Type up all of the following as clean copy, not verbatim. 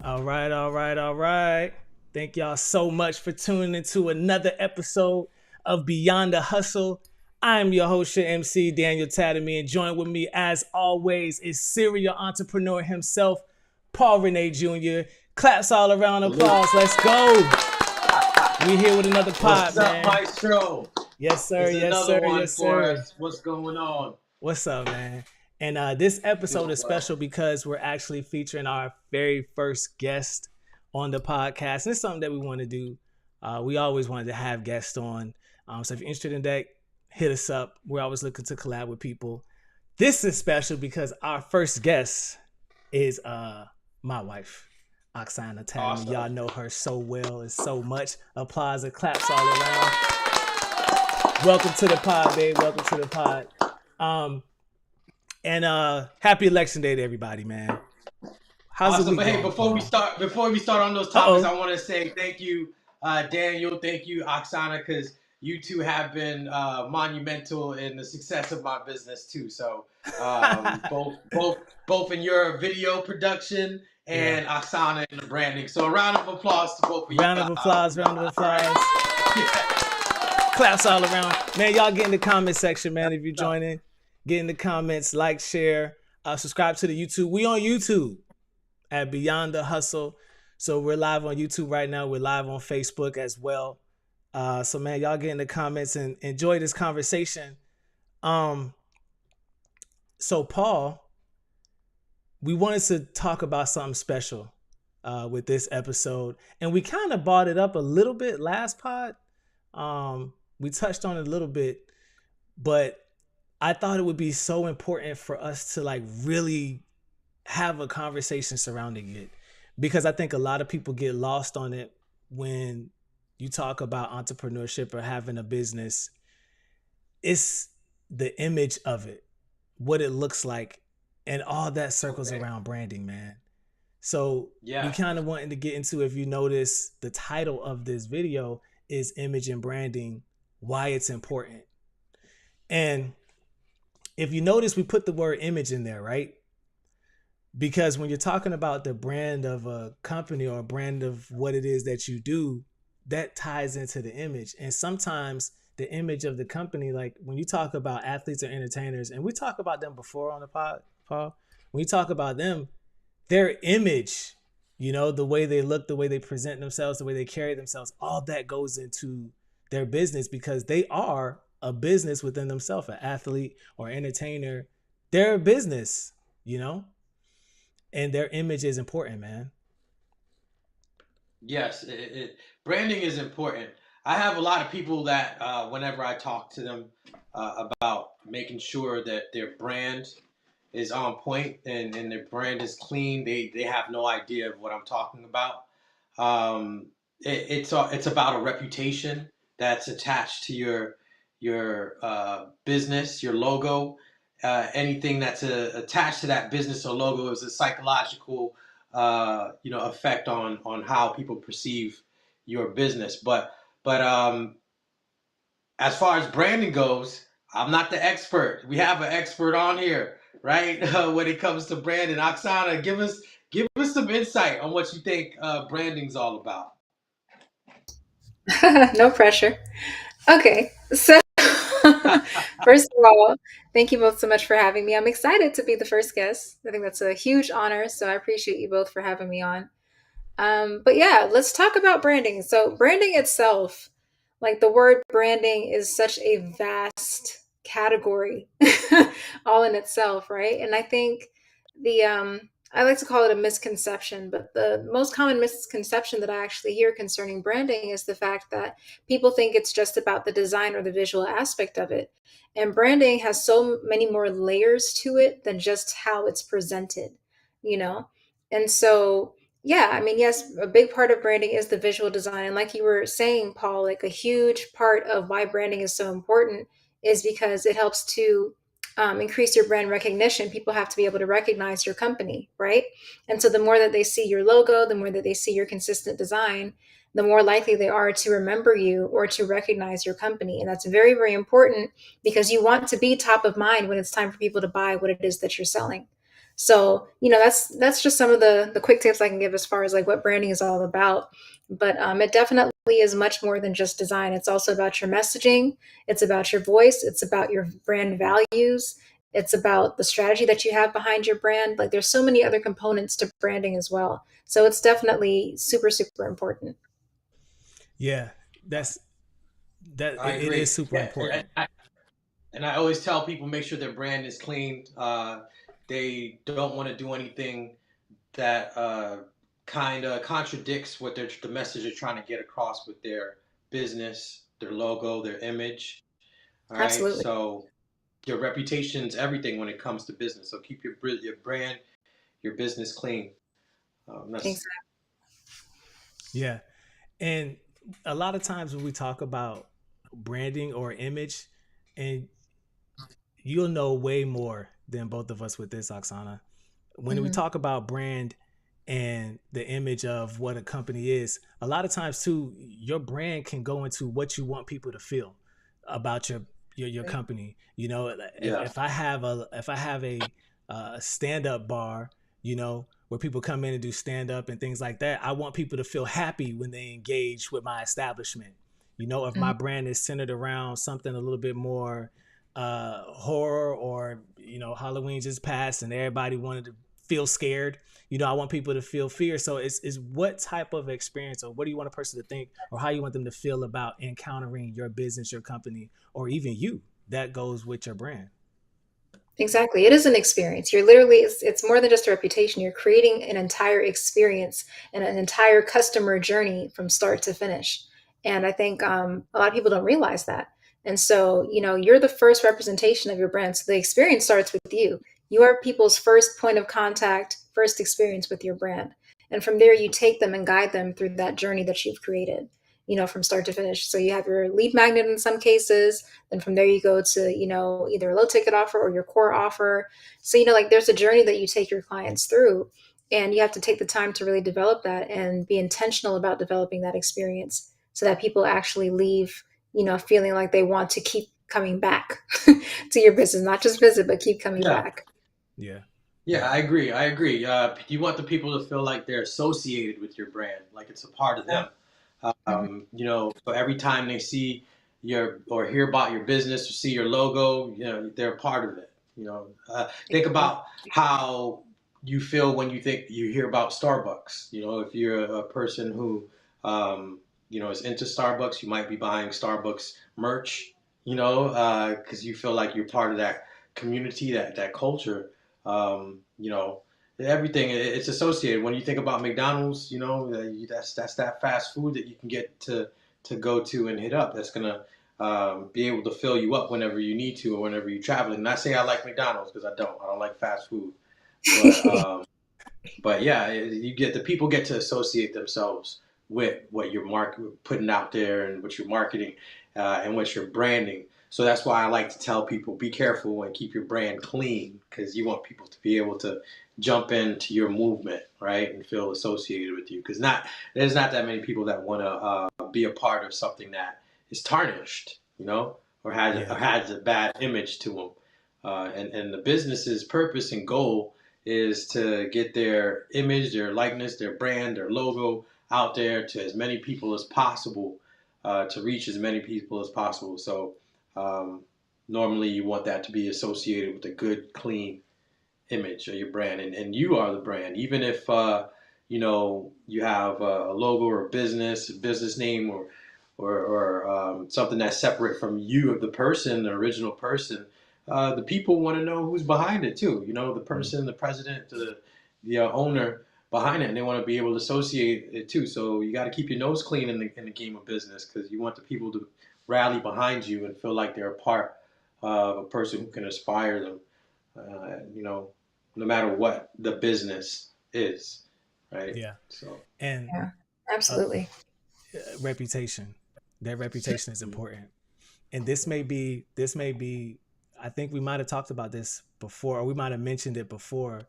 All right, all right, all right. Thank y'all so much for tuning into another episode of Beyond the Hustle. I'm your host, your MC, Daniel Tademy, and joined with me, as always, is serial entrepreneur himself, Paul Rene Jr. Claps all around, applause. Let's go. We here with another pod, What's up, man. Maestro? Yes, sir. It's Yes, another sir. one Yes, for sir. us. What's going on? What's up, man? And this episode Doing is well. special because we're actually featuring our very first guest on the podcast. And it's something that we want to do. We always wanted to have guests on. So if you're interested in that, hit us up. We're always looking to collab with people. This is special because our first guest is my wife, Oksana Tademy. Awesome. Y'all know her so well and so much. Applause and claps all around. Welcome to the pod, babe. Welcome to the pod. And happy election day to everybody, man. How's Awesome. the week But hey, going, before we start on those topics, I want to say thank you, Daniel. Thank you, Oksana, because you two have been monumental in the success of my business too. So both in your video production and Oksana in the branding. So a round of applause to both of you. Round of applause. Claps all around. Man, y'all get in the comment section, man. If you're joining, get in the comments, like, share, subscribe to the YouTube. We on YouTube at Beyond the Hustle. So we're live on YouTube right now. We're live on Facebook as well. So man, y'all get in the comments and enjoy this conversation. So Paul, we wanted to talk about something special with this episode. And we kind of brought it up a little bit last pod. We touched on it a little bit, but I thought it would be so important for us to like really have a conversation surrounding it, because I think a lot of people get lost on it when you talk about entrepreneurship or having a business. It's the image of it, what it looks like, and all that circles around branding, man. So we kind of wanted to get into, if you notice, the title of this video is Image and Branding, why it's important. And if you notice, we put the word image in there, right? Because when you're talking about the brand of a company or a brand of what it is that you do, that ties into the image. And sometimes the image of the company, like when you talk about athletes or entertainers, and we talk about them before on the pod, Paul, when you talk about them, their image, you know, the way they look, the way they present themselves, the way they carry themselves, all that goes into their business, because they are a business within themselves. An athlete or entertainer, they're a business, you know, and their image is important, man. Yes, branding is important. I have a lot of people that whenever I talk to them about making sure that their brand is on point and their brand is clean, they have no idea of what I'm talking about. It's about a reputation that's attached to your business, your logo. Anything that's attached to that business or logo is a psychological effect on how people perceive your business. But as far as branding goes, I'm not the expert. We have an expert on here, right? When it comes to branding, Oksana, give us some insight on what you think branding's all about. No pressure. Okay, so first of all, thank you both so much for having me. I'm excited to be the first guest. I think that's a huge honor, so I appreciate you both for having me on. But yeah, let's talk about branding. So, branding itself, like the word branding, is such a vast category all in itself, right? And I think the I like to call it a misconception, but the most common misconception that I actually hear concerning branding is the fact that people think it's just about the design or the visual aspect of it. And branding has so many more layers to it than just how it's presented, you know? And so, yeah, I mean, yes, a big part of branding is the visual design. And like you were saying, Paul, like a huge part of why branding is so important is because it helps to increase your brand recognition. People have to be able to recognize your company, right? And so the more that they see your logo, the more that they see your consistent design, the more likely they are to remember you or to recognize your company. And that's very, very important because you want to be top of mind when it's time for people to buy what it is that you're selling. So, that's just some of the quick tips I can give as far as like what branding is all about. But it definitely is much more than just design. It's also about your messaging. It's about your voice. It's about your brand values. It's about the strategy that you have behind your brand. Like there's so many other components to branding as well. So it's definitely super, super important. Yeah, that's I it is agree. super Yeah, important. and I always tell people make sure their brand is clean. They don't want to do anything that kind of contradicts what the message they're trying to get across with their business, their logo, their image. All right, Absolutely. so your reputation's everything when it comes to business. So keep your brand, your business clean. That's Exactly. Yeah. And a lot of times when we talk about branding or image, and you'll know way more than both of us with this, Oksana. When we Hmm. talk about brand and the image of what a company is, a lot of times too, your brand can go into what you want people to feel about your company. You know, yeah, if I have a stand up bar, you know, where people come in and do stand up and things like that, I want people to feel happy when they engage with my establishment. You know, if my Hmm. brand is centered around something a little bit more horror, or you know, Halloween just passed and everybody wanted to feel scared, you know, I want people to feel fear. So it's what type of experience, or what do you want a person to think, or how you want them to feel about encountering your business, your company, or even you, that goes with your brand. Exactly. It is an experience. You're literally, it's more than just a reputation. You're creating an entire experience and an entire customer journey from start to finish. And I think a lot of people don't realize that. And so, you're the first representation of your brand. So the experience starts with you. You are people's first point of contact, first experience with your brand. And from there, you take them and guide them through that journey that you've created, from start to finish. So you have your lead magnet in some cases, then from there you go to, either a low ticket offer or your core offer. So, like there's a journey that you take your clients through, and you have to take the time to really develop that and be intentional about developing that experience so that people actually leave, feeling like they want to keep coming back to your business, not just visit, but keep coming yeah, back. Yeah. yeah. Yeah. I agree. I agree. You want the people to feel like they're associated with your brand, like it's a part of them. Mhm. So every time they see your or hear about your business or see your logo, they're a part of it. Think Exactly. about how you feel when you hear about Starbucks. If you're a person who, is into Starbucks, you might be buying Starbucks merch. Because you feel like you're part of that community, that culture. Everything it's associated. When you think about McDonald's, that's that fast food that you can get to go to and hit up. That's gonna be able to fill you up whenever you need to or whenever you're traveling. Not say I like McDonald's because I don't. I don't like fast food, but yeah, you get the people get to associate themselves with what you're putting out there and what you're marketing and what you're branding. So that's why I like to tell people be careful and keep your brand clean because you want people to be able to jump into your movement, right, and feel associated with you. Because there's not that many people that want to be a part of something that is tarnished, or Yeah. has a bad image to them. And the business's purpose and goal is to get their image, their likeness, their brand, their logo out there to as many people as possible, to reach as many people as possible. So um, normally you want that to be associated with a good, clean image of your brand, and you are the brand. Even if you have a logo or a business name, or something that's separate from you, of the person, the original person. The people want to know who's behind it too. The Mm. person, the president, the owner behind it, and they want to be able to associate it too. So you got to keep your nose clean in the game of business because you want the people to rally behind you and feel like they're a part of a person who can inspire them. No matter what the business is, right? Yeah. So And Yeah, uh, absolutely. reputation, that reputation is important. And this may be I think we might have talked about this before, or we might have mentioned it before,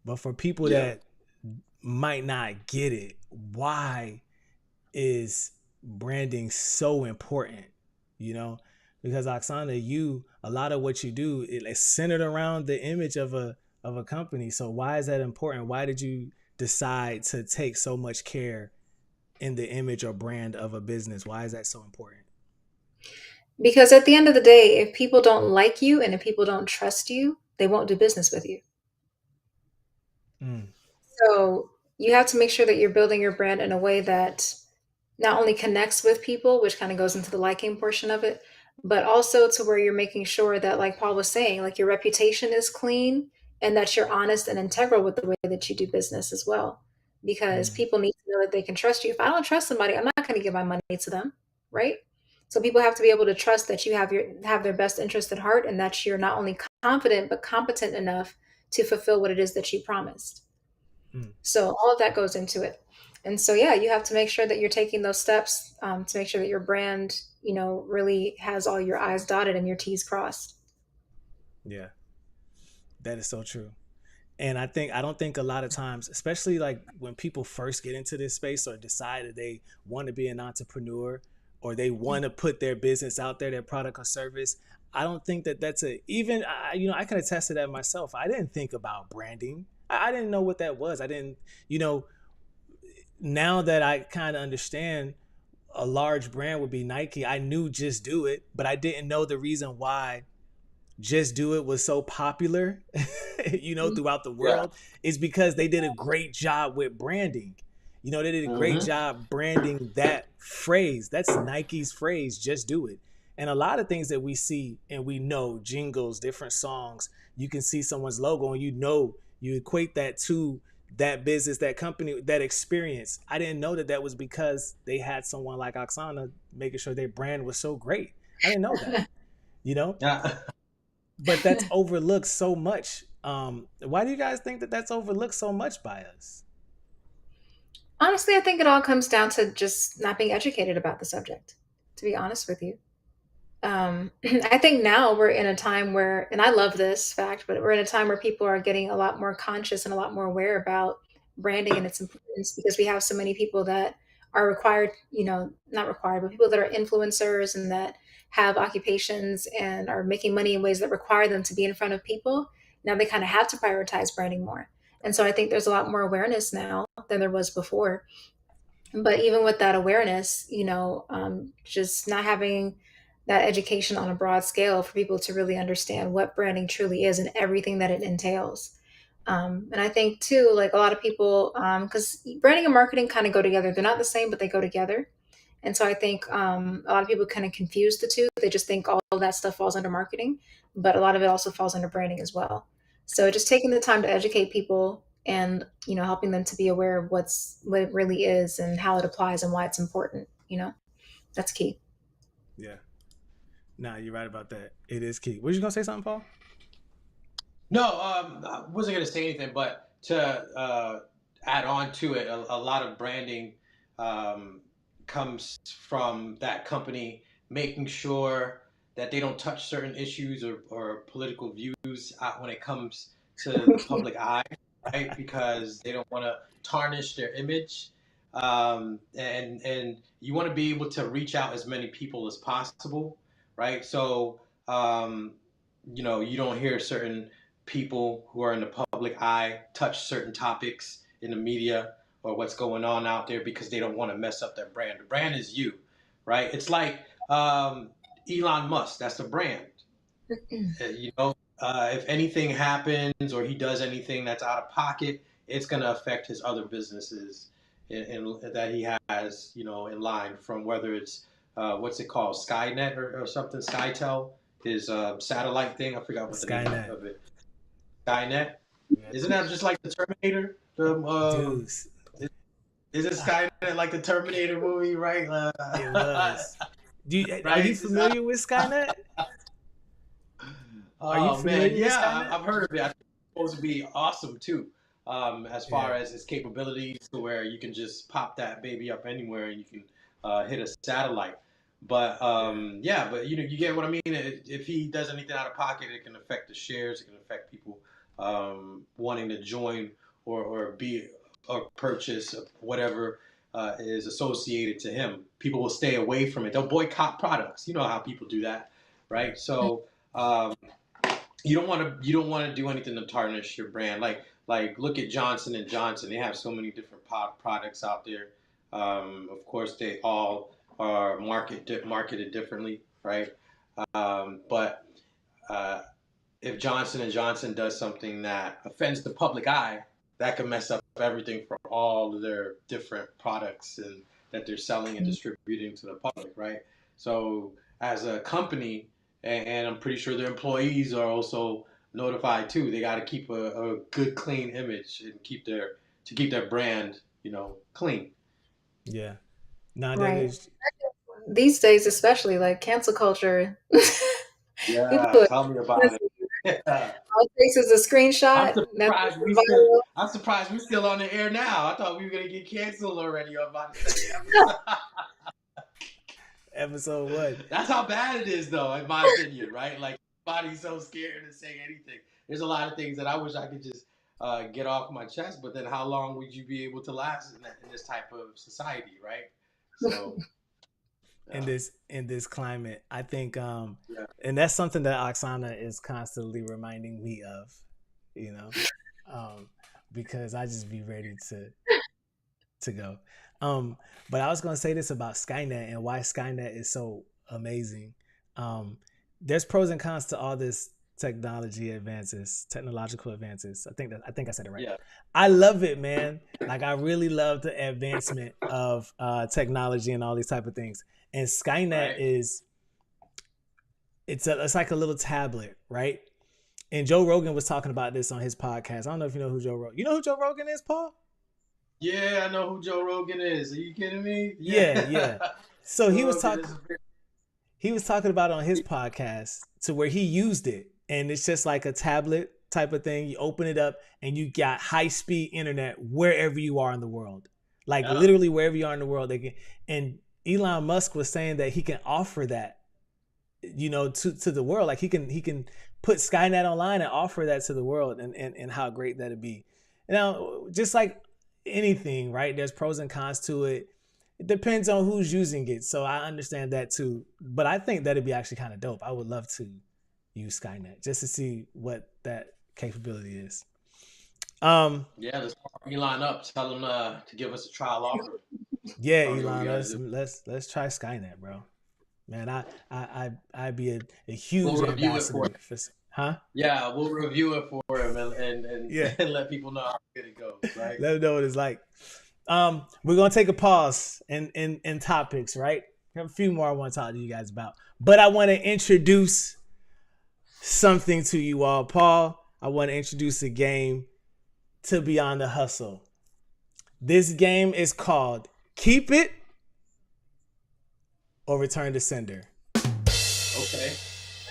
but for people yeah, that might not get it, why is branding so important? You know, because Oksana, a lot of what you do is centered around the image of of a company. So why is that important? Why did you decide to take so much care in the image or brand of a business? Why is that so important? Because at the end of the day, if people don't like you and if people don't trust you, they won't do business with you. Mm, So you have to make sure that you're building your brand in a way that not only connects with people, which kind of goes into the liking portion of it, but also to where you're making sure that, like Paul was saying, like your reputation is clean and that you're honest and integral with the way that you do business as well. Because mm, people need to know that they can trust you. If I don't trust somebody, I'm not going to give my money to them, right? So people have to be able to trust that you have their best interest at heart and that you're not only confident but competent enough to fulfill what it is that you promised. mm. So all of that goes into it. And so, yeah, you have to make sure that you're taking those steps to make sure that your brand, really has all your I's dotted and your T's crossed. Yeah, that is so true. And I don't think a lot of times, especially like when people first get into this space or decide that they want to be an entrepreneur or they want to put their business out there, their product or service, I don't think that that's a even I can attest to that myself. I didn't think about branding. I didn't know what that was. I didn't, you know, now that I kind of understand a large brand would be Nike, I knew Just Do It, but I didn't know the reason why Just Do It was so popular, Mhm. throughout the Yeah. world is because they did a great job with branding. They did a great Hmm. job branding that phrase. That's Nike's phrase, just do it. And a lot of things that we see and we know, jingles, different songs, you can see someone's logo and you equate that to that business, that company, that experience. I didn't know that that was because they had someone like Oksana making sure their brand was so great. I didn't know that, you know? Yeah. But that's overlooked so much. Why do you guys think that that's overlooked so much by us? Honestly, I think it all comes down to just not being educated about the subject, to be honest with you. I think now we're in a time where, and I love this fact, but we're in a time where people are getting a lot more conscious and a lot more aware about branding and its importance because we have so many people that are required, not required, but people that are influencers and that have occupations and are making money in ways that require them to be in front of people. Now they kind of have to prioritize branding more. And so I think there's a lot more awareness now than there was before. But even with that awareness, just not having that education on a broad scale for people to really understand what branding truly is and everything that it entails. And I think too, like a lot of people, because branding and marketing kind of go together. They're not the same, but they go together. And so I think a lot of people kind of confuse the two. They just think all of that stuff falls under marketing, but a lot of it also falls under branding as well. So just taking the time to educate people and helping them to be aware of what it really is and how it applies and why it's important. That's key. Yeah. Nah, you're right about that. It is key. Were you gonna say something, Paul? No, I wasn't going to say anything, but to add on to it, a lot of branding um, comes from that company making sure that they don't touch certain issues or political views when it comes to the public eye, right? Because they don't want to tarnish their image. And you want to be able to reach out as many people as possible, right? So, um, you don't hear certain people who are in the public eye touch certain topics in the media or what's going on out there because they don't want to mess up their brand. The brand is you, right? It's like Elon Musk. That's the brand. If anything happens or he does anything that's out of pocket, it's going to affect his other businesses that he has, in line from whether it's what's it called, Skynet or something, SkyTel, his satellite thing. I forgot what the name Skynet. of it. Skynet. Yeah. Isn't that just like the Terminator? Dudes. Is it Skynet like the Terminator movie, right? It was. Are you Right? familiar with Skynet? Are you Oh man, familiar with yeah, Skynet? I've heard of it. I think it's supposed to be awesome too, as Yeah. far as its capabilities, to where you can just pop that baby up anywhere and you can hit a satellite. But Yeah. yeah, but you get what I mean. If he does anything out of pocket, it can affect the shares. It can affect people wanting to join or be or purchase whatever is associated to him. People will stay away from it. They'll boycott products. You know how people do that, right? So. Um, you don't want to do anything to tarnish your brand. Like look at Johnson and Johnson. They have so many different products out there. Of course, they all are marketed differently, right? But uh, if Johnson and Johnson does something that offends the public eye, that can mess up everything for all of their different products and that they're selling and distributing to the public, right? So as a company, and I'm pretty sure their employees are also notified too. They got to keep a good, clean image and keep their brand, clean. Yeah. Now that Right. is These days, especially like cancel culture, people Yeah, are tell me about cancel it. you. Yeah. All it takes is a I'm screenshot. That's surprised we still. viral. I'm surprised we're still on the air now. I thought we were gonna get canceled already on about the second episode. episode what? That's how bad it is, though, in my opinion, right? Like, everybody's so scared to say anything. There's a lot of things that I wish I could just get off my chest, but then how long would you be able to last in this type of society, right? So, In yeah, this climate, I think yeah, and that's something that Oksana is constantly reminding me of, you know, um, because I just be ready to go. Um, but I was going to say this about Skynet and why Skynet is so amazing. Um, there's pros and cons to all this technological advances. I think I said it right. yeah, I love it, man. Like I really love the advancement of technology and all these type of things. And Skynet right. is it's like a little tablet, right? And Joe Rogan was talking about this on his podcast. I don't know if you know who Joe Rogan. You know who Joe Rogan is, Paul? Yeah, I know who Joe Rogan is. Are you kidding me? Yeah. Yeah, yeah. So Joe Rogan is. he was talking about it on his podcast to where he used it, and it's just like a tablet type of thing. You open it up and you got high speed internet wherever you are in the world, like Yeah. literally wherever you are in the world. They can, and Elon Musk was saying that he can offer that, to the world. Like he can put Skynet online and offer that to the world, and how great that'd be. Now, just like anything, right? There's pros and cons to it. It depends on who's using it. So I understand that too. But I think that'd be actually kind of dope. I would love to use Skynet just to see what that capability is. Yeah, let's call Elon up. Tell him to give us a trial offer. Yeah, I don't know what we Elon, gotta do. let's try Skynet, bro. Man, I'd be a We'll huge review it for ambassador him. for, huh? Yeah, we'll review it for him and, Yeah. and let people know how good it goes, right? Let them know what it's like. We're gonna take a pause in topics, right? I have a few more I want to talk to you guys about, but I want to introduce something to you all. Paul, I want to introduce a game to Beyond the Hustle. This game is called Keep It or Return to Sender. Okay.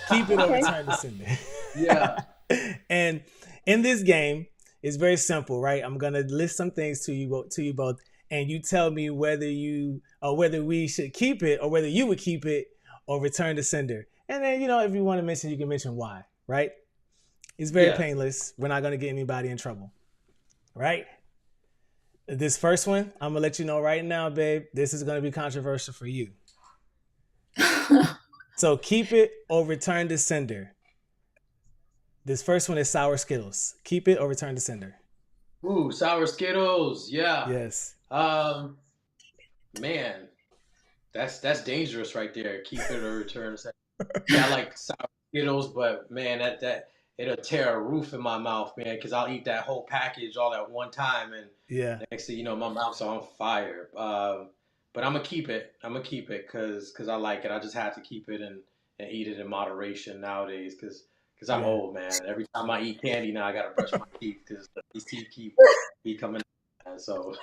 Keep it or Okay. return to sender. Yeah. And in this game, it's very simple, right? I'm gonna list some things to you both, and you tell me whether we should keep it or whether you would keep it or return to sender. And then if you want to mention, you can mention why, right? It's very Yeah. painless. We're not gonna get anybody in trouble, right? This first one, I'm gonna let you know right now, babe. This is gonna be controversial for you. So keep it or return to sender. This first one is sour Skittles. Keep it or return to sender. Ooh, sour Skittles. Yeah. Yes. Um, man, that's dangerous right there. Keep it or return. Yeah, I like sour Skittles, but man, that it'll tear a roof in my mouth, man, because I'll eat that whole package all at one time, and Yeah. next thing you know, my mouth's on fire. But I'm gonna keep it. I'm gonna keep it because I like it. I just have to keep it and eat it in moderation nowadays because I'm Yeah. old, man. Every time I eat candy now, I gotta brush my teeth because these teeth keep coming. So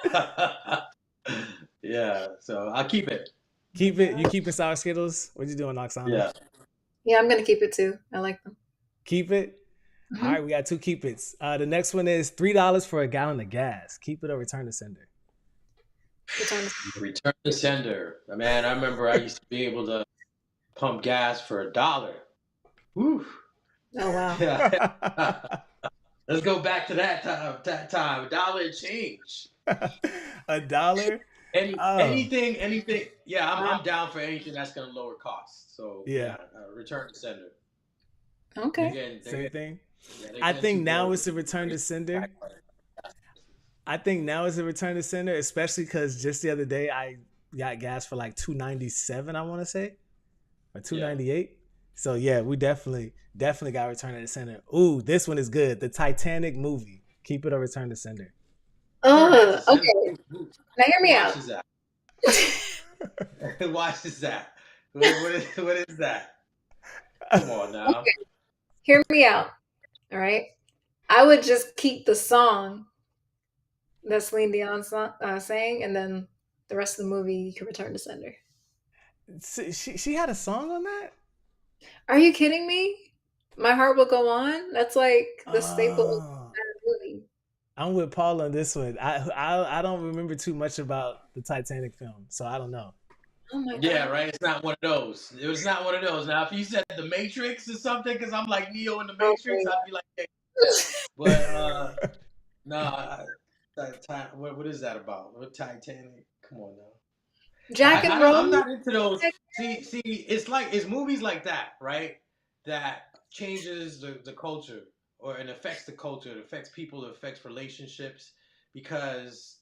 yeah, so I'll keep it. Keep it. You keeping sour Skittles? What you doing, Oksana? Yeah. Yeah, I'm gonna keep it too. I like them. Keep it. Mhm. All right, we got two keep it's. The next one is $3 for a gallon of gas. Keep it or return to sender. Return to sender. Man, I remember I used to be able to pump gas for $1. Woo. Oh wow. Yeah. Let's go back to that time. $1 and change. $1? Anything. Yeah, I'm down for anything that's gonna lower costs. So Yeah. return to sender. Okay. Same thing. yeah, they're I getting think too now bored it's with a the return to crazy sender. backfire. I think now it's a return to sender, especially because just the other day I got gas for like $2.97, I want to say, or Yeah. $2.98. So yeah, we definitely got return to sender. Ooh, this one is good. The Titanic movie. Keep it or return to sender. Return to sender. Okay. Now hear Who me out. watches that? Who watches that? What is that? Come on now. Okay. Hear me out. All right. I would just keep the song that Celine Dion sang, and then the rest of the movie you can return to sender. She had a song on that. Are you kidding me? My heart will go on. That's like the staple of Oh, that movie. I'm with Paul on this one. I don't remember too much about the Titanic film, so I don't know. Oh my Yeah, god. right. It's not one of those. It was not one of those. Now, if you said The Matrix or something, because I'm like Neo in The Oh Matrix, I'd be my like, yeah, that. But no, what is that about? What Titanic? Come on now. god. Jack and I'm Rose. not into those. See, it's movies like that, right? That changes the culture or it affects the culture. It affects people. It affects relationships because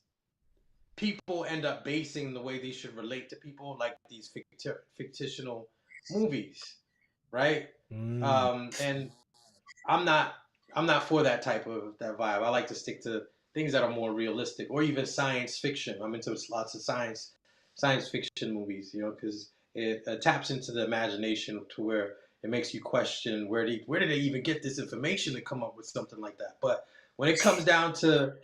people end up basing the way they should relate to people like these fictional movies, right? Mm. And I'm not I'm not for that type of that vibe. I like to stick to things that are more realistic or even science fiction. I'm into lots of science fiction movies, because it taps into the imagination to where it makes you question where did they even get this information to come up with something like that. But when it comes down to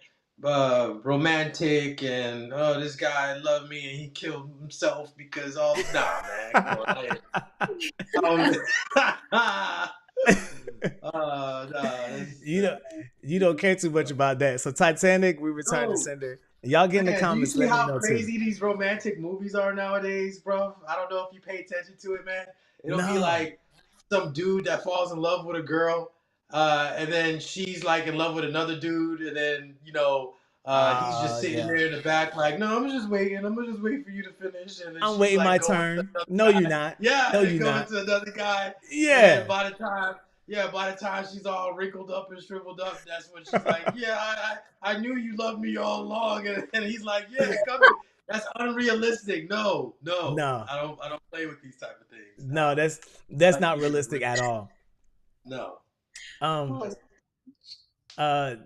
romantic and this guy loved me and he killed himself because nah man, come on. No, you know, you don't care too much about that. So Titanic, we return to no. sender. Y'all get in the Man, do you comments. see Let me how know too. crazy these romantic movies are nowadays, bro? I don't know if you pay attention to it, man. It'll be No. like some dude that falls in love with a girl, and then she's like in love with another dude, and then he's just sitting Yeah. there in the back, like, no, I'm just waiting. I'm gonna just wait for you to finish, and then I'm she's waiting like my going to turn. another No, you're guy. not. Yeah, No, and then you're going not. to another guy, and then Yeah. by the time she's all wrinkled up and shriveled up, that's when she's like, "Yeah, I knew you loved me all along," and he's like, "Yeah, come here." That's unrealistic. No, No. I don't play with these type of things. No, that's Like not to keep it realistic real. at all. No, Um Oh, that's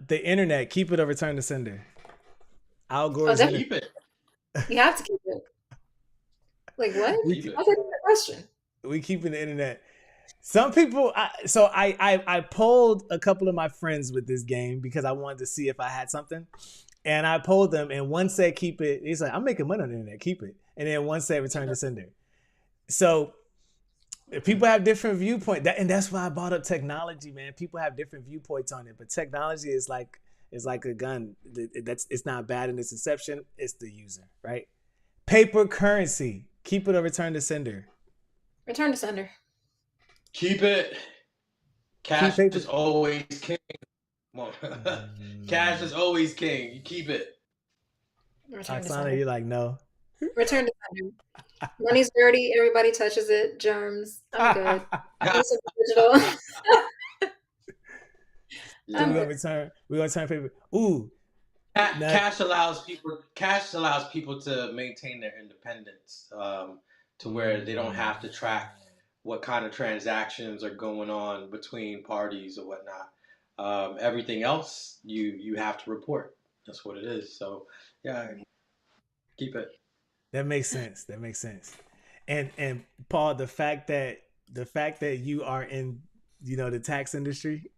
the internet, keep it or return to sender. Al oh, Gore's definitely. internet. keep it, You have to keep it. Like what? we keep it. How's that even a question? we keeping the internet. Some people, I polled a couple of my friends with this game because I wanted to see if I had something, and I polled them, and one said keep it. He's like, I'm making money on the internet, keep it, and then one said return to sender. So if people have different viewpoint, and that's why I brought up technology, man. People have different viewpoints on it, but technology is like a gun. It's not bad in its inception. It's the user, right? Paper currency, keep it or return to sender. Return to sender. Keep it. Keep Cash paper. is always king. Come on. Cash Mm. is always king. You keep it. Return to Oksana, sender. you're like no. Return to sender. Money's dirty. Everybody touches it. Germs. I'm good. Use of digital. So I'm we're Yeah. good. gonna return. We're gonna turn paper. Ooh, not. Cash allows people to maintain their independence, to where they don't have to track what kind of transactions are going on between parties or whatnot. Everything else you have to report. That's what it is. So yeah, keep it. That makes sense. That makes sense. And Paul, the fact that you are in the tax industry,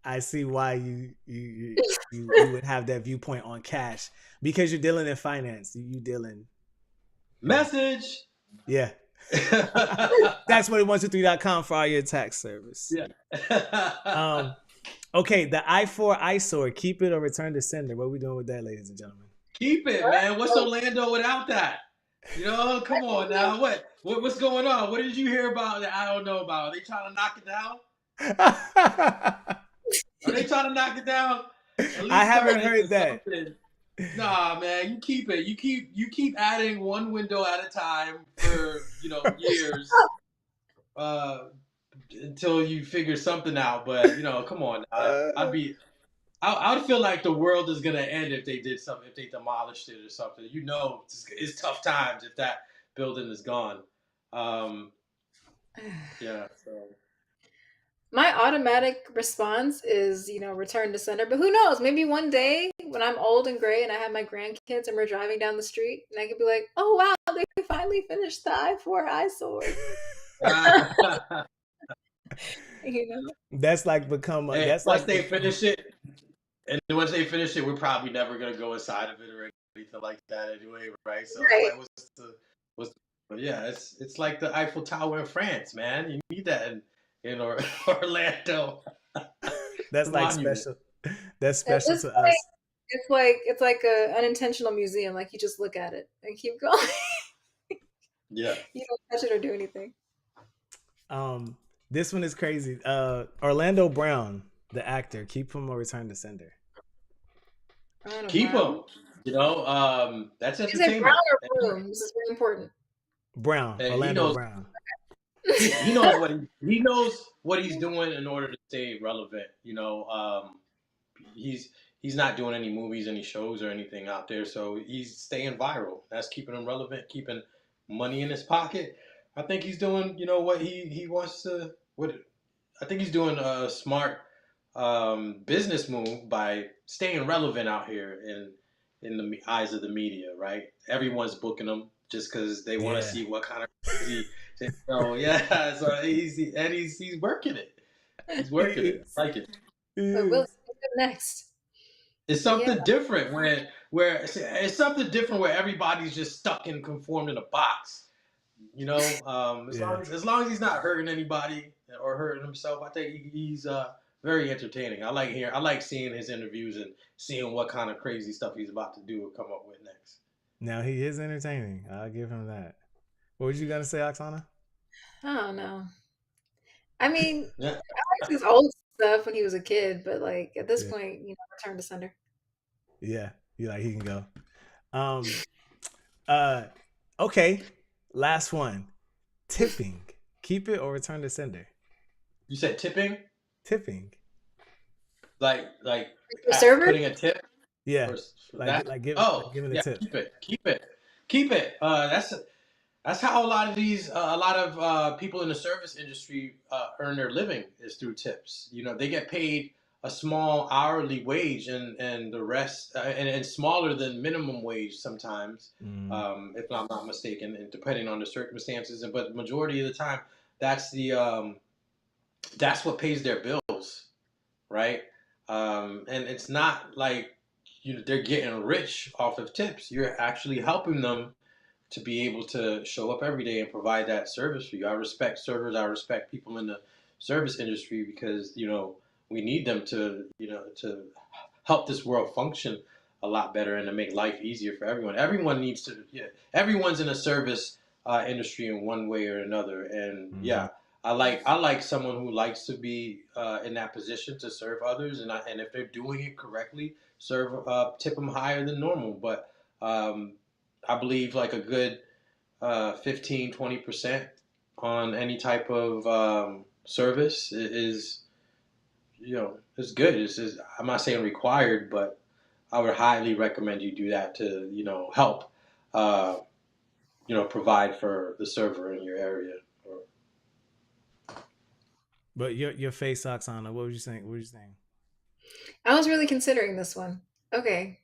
I see why you would have that viewpoint on cash because you're dealing in finance. You dealing, yeah, Message. yeah. Yeah. That's what 123.com for all your tax service. Um, okay, the I4 eyesore, keep it or return to sender. What are we doing with that, ladies and gentlemen? Keep it, man. What's Orlando without that? Come on now. What's going on? What did you hear about that I don't know about? Are they trying to knock it down? Are they trying to knock it down? At I least turn haven't it into heard that. something. Nah, man, you keep it. You keep adding one window at a time for years. Uh, until you figure something out. But come on, Uh, I would feel like the world is gonna end if they did something, if they demolished it or something. It's tough times if that building is gone. Um, yeah. So My automatic response is, return to sender. But who knows? Maybe one day when I'm old and gray and I have my grandkids and we're driving down the street and I could be like, oh wow, they finally finished the I-4 I-sword. You know? that's like become and that's like once they finish it, we're probably never gonna go inside of it or anything like that anyway, right? So it's Right. like, what's but yeah, it's like the Eiffel Tower in France, man. You need that in Orlando. that's The like monument. special. That's At special this to point, us. it's like a unintentional museum. Like you just look at it and keep going. Yeah. You don't touch it or do anything. Um, this one is crazy. Orlando Brown, the actor, keep him or return to sender. Brown or Keep brown? them. That's Is it brown entertainment, or blue? This is very important. Brown, and he Orlando knows Brown. he knows he knows what he's doing in order to stay relevant. He's he's not doing any movies, any shows, or anything out there, so he's staying viral. That's keeping him relevant, keeping money in his pocket. I think he's doing, what he wants to. What I think he's doing a smart business move by staying relevant out here in the eyes of the media. Right? Everyone's booking him just because they want to Yeah. see what kind of crazy. So yeah, so he's working it. He's He working it. is. I like it. He So we'll is. see them next. It's But yeah, something different where it's something different where everybody's just stuck and conformed in a box. Yeah. As long as he's not hurting anybody or hurting himself, I think he's very entertaining. I like seeing his interviews and seeing what kind of crazy stuff he's about to do or come up with next. Now he is entertaining. I'll give him that. What was you gonna say, Oksana? I don't know. I mean, Yeah. I liked his old stuff when he was a kid, but like at this Yeah. point, return to sender. Yeah. You like he can go. Um uh okay. Last one. Tipping. Keep it or return to sender. You said tipping, Tipping. like The server? putting a tip Yeah. for that. Like Oh giving a yeah, tip. keep it. That's how a lot of people in the service industry earn their living is through tips. They get paid a small hourly wage, and the rest, and smaller than minimum wage sometimes, Mm. if I'm not mistaken, and depending on the circumstances. But majority of the time, that's that's what pays their bills, right? And it's not like they're getting rich off of tips. You're actually helping them to be able to show up every day and provide that service for you. I respect servers. I respect people in the service industry because we need them to help this world function a lot better and to make life easier for everyone. Everyone needs to. Yeah, everyone's in a service industry in one way or another, and Mm-hmm. yeah. I like someone who likes to be in that position to serve others, and if they're doing it correctly, tip them higher than normal. But um, I believe like a good 15, 20% on any type of service is good. I'm not saying required, but I would highly recommend you do that to, help, uh, provide for the server in your area. But your face, Oksana, what was you saying? What were you saying? I was really considering this one. Okay.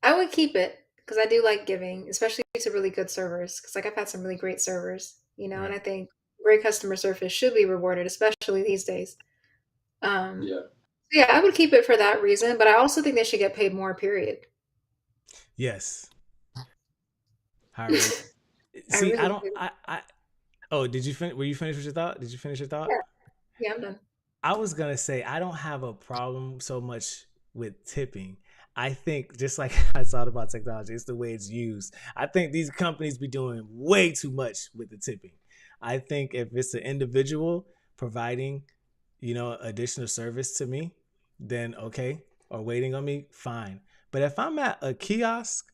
I would keep it because I do like giving, especially to really good servers. Because like I've had some really great servers, and Right. I think great customer service should be rewarded, especially these days. Um, Yeah. so yeah, I would keep it for that reason, but I also think they should get paid more. Period. Yes. Higher wage. I See, I really don't. do. I. Oh, did you finish? Were you finished with your thought? Did you finish your thought? Yeah, yeah, I'm done. I was gonna say I don't have a problem so much with tipping. I think just like I thought about technology, it's the way it's used. I think these companies be doing way too much with the tipping. I think if it's an individual providing, additional service to me, then okay, or waiting on me, fine. But if I'm at a kiosk,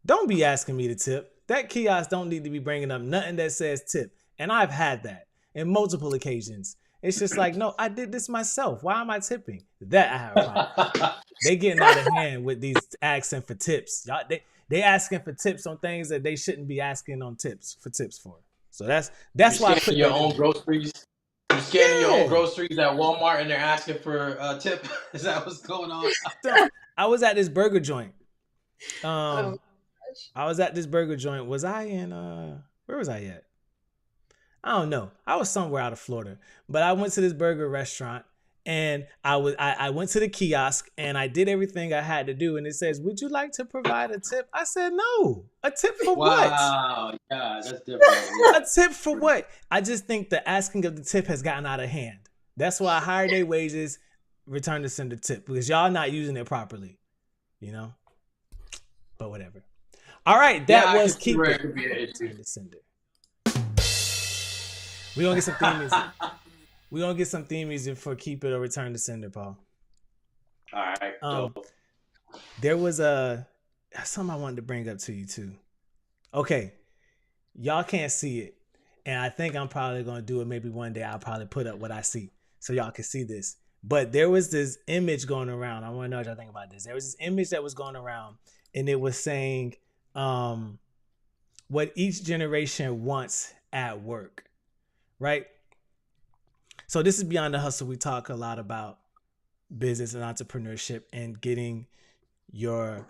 don't be asking me to tip. That kiosk don't need to be bringing up nothing that says tip. And I've had that in multiple occasions. It's just like, no, I did this myself. Why am I tipping? That I have a problem. They getting out of hand with these asking for tips. Y'all, they asking for tips on things that they shouldn't be asking on tips for. So that's You're why I scanning put your that in own there. groceries. You're scanning your own Yeah. groceries at Walmart, and they're asking for a tip. Is that what's going on? So I was at this burger joint. Oh Um, gosh. I was at this burger joint. Was I in where was I at? I don't know. I was somewhere out of Florida, but I went to this burger restaurant and I went to the kiosk and I did everything I had to do. And it says, "Would you like to provide a tip?" I said, "No. A tip for what? Wow, yeah, that's different. Yeah. A tip for what?" I just think the asking of the tip has gotten out of hand. That's why higher day wages, return to sender tip, because y'all not using it properly, you know. But whatever. All right, Yeah, that I was can see keep where it. it could be an issue. Return to sender. We gonna get some theme music. We gonna get some theme music for keep it or return to sender, Paul. All right, dope. There was something I wanted to bring up to you too. Okay, y'all can't see it, and I think I'm probably gonna do it. Maybe one day I'll probably put up what I see so y'all can see this. But there was this image going around. I want to know what y'all think about this. There was this image that was going around, and it was saying what each generation wants at work, right? So this is Beyond the Hustle. We talk a lot about business and entrepreneurship and getting your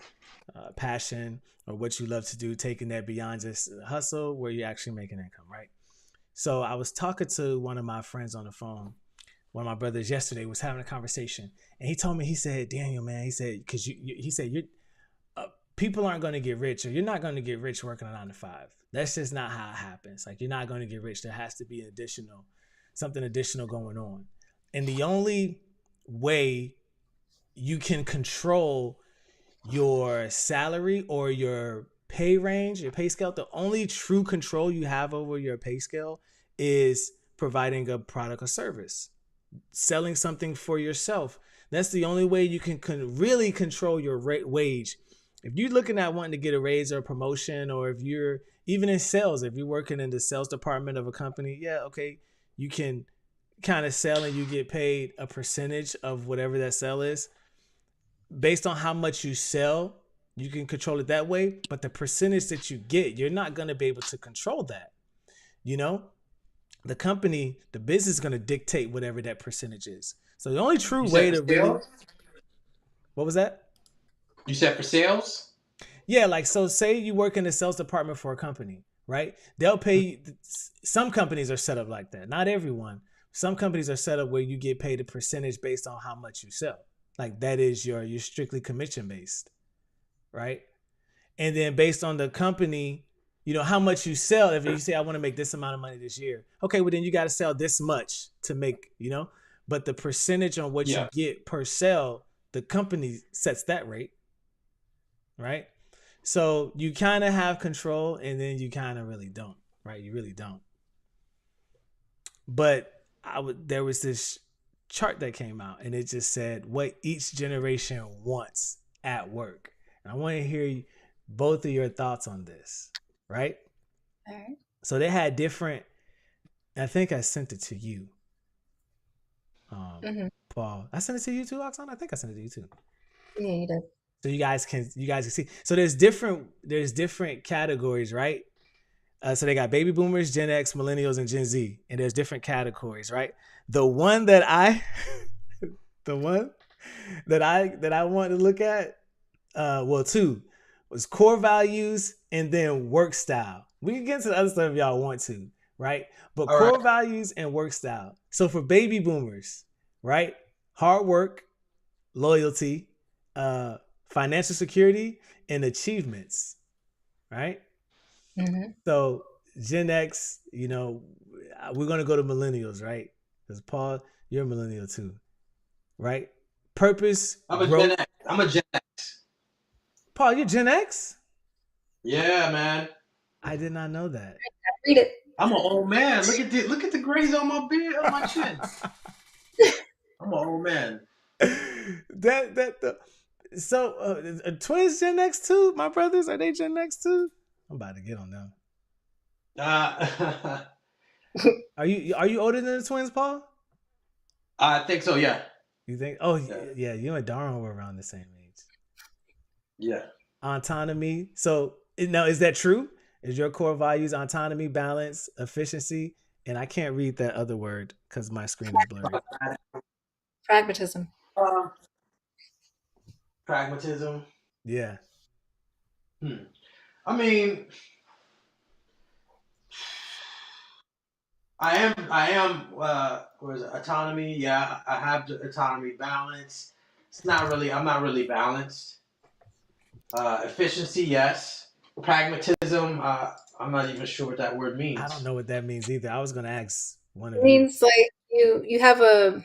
passion or what you love to do, taking that beyond just hustle where you're actually making income, right? So I was talking to one of my friends on the phone. One of my brothers yesterday was having a conversation, and he told me, he said, "Daniel, man," he said, because he said, "You're people aren't going to get rich, or you're not going to get rich working a 9 to 5. That's just not how it happens. Like, you're not going to get rich. There has to be something additional going on. And the only way you can control your salary or your pay range, your pay scale, the only true control you have over your pay scale is providing a product or service, selling something for yourself. That's the only way you can really control your wage. If you're looking at wanting to get a raise or a promotion, or if you're even in sales, if you're working in the sales department of a company, yeah, okay, you can kind of sell and you get paid a percentage of whatever that sell is. Based on how much you sell, you can control it that way. But the percentage that you get, you're not going to be able to control that. You know, the company, the business is going to dictate whatever that percentage is. So the only true way to really, what was that? You said for sales? Yeah, like, so say you work in the sales department for a company, right? They'll pay you. Some companies are set up like that. Not everyone. Some companies are set up where you get paid a percentage based on how much you sell. Like, that is you're strictly commission based, right? And then based on the company, you know, how much you sell. If you say, I want to make this amount of money this year, okay, well then you got to sell this much to make, you know, but the percentage on what you get per sale, the company sets that rate, right? So you kind of have control, and then you kind of really don't, right? You really don't. But there was this chart that came out, and it just said what each generation wants at work. And I want to hear both of your thoughts on this, right? All right. So they had different, I think I sent it to you, Paul. I sent it to you too, Oksana? I think I sent it to you too. Yeah, you did. So you guys can see. So there's different categories, right? So they got baby boomers, Gen X, millennials, and Gen Z, and there's different categories, right? The one that I want to look at, well, two was core values and then work style. We can get into the other stuff if y'all want to, right? But All core right. values and work style. So for baby boomers, right? Hard work, loyalty, financial security, and achievements, right? Mm-hmm. So Gen X, you know, we're gonna go to millennials, right? Because Paul, you're a millennial too, right? Purpose, I'm a growth. Gen X. I'm a Gen X. Paul, you're Gen X? Yeah, man. I did not know that. Read it. I'm an old man. Look at the grays on my beard, on my chin. I'm an old man. So twins Gen X too? My brothers, are they Gen X too? I'm about to get on them. Are you older than the twins, Paul? I think so. Yeah. You think? Oh, Yeah. yeah. You and Darwin were around the same age. Yeah. Autonomy. So now, is that true? Is your core values autonomy, balance, efficiency? And I can't read that other word because my screen is blurry. Pragmatism. Uh, Pragmatism. Yeah. Hmm. I mean, I am what is it, autonomy. Yeah, I have the autonomy. Balance. It's not really. I'm not really balanced. Efficiency, yes. Pragmatism. I'm not even sure what that word I don't means. know what that means either. I was going to ask one It of you. means like you have a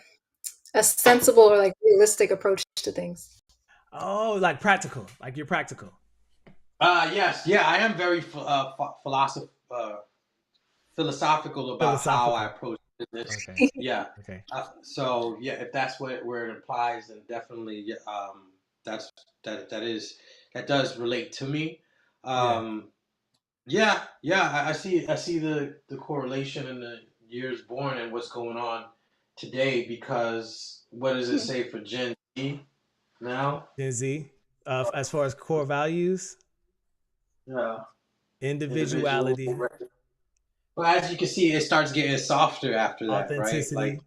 sensible or like realistic approach to things. Oh, like practical. Like you're practical. Yes, yeah. I am very philosophical about how I Philosophical. approach business. Okay. Yeah. Okay. So yeah, if that's what where it applies, then definitely, yeah, that's that is that does relate to me. Yeah. Um, yeah, yeah, I see the correlation in the years born and what's going on today because what does it Hmm. say for Gen Z now? Gen Z. As far as core values, Yeah, individual. individuality, Well, as you can see, it starts getting softer after that, right? Like, authenticity,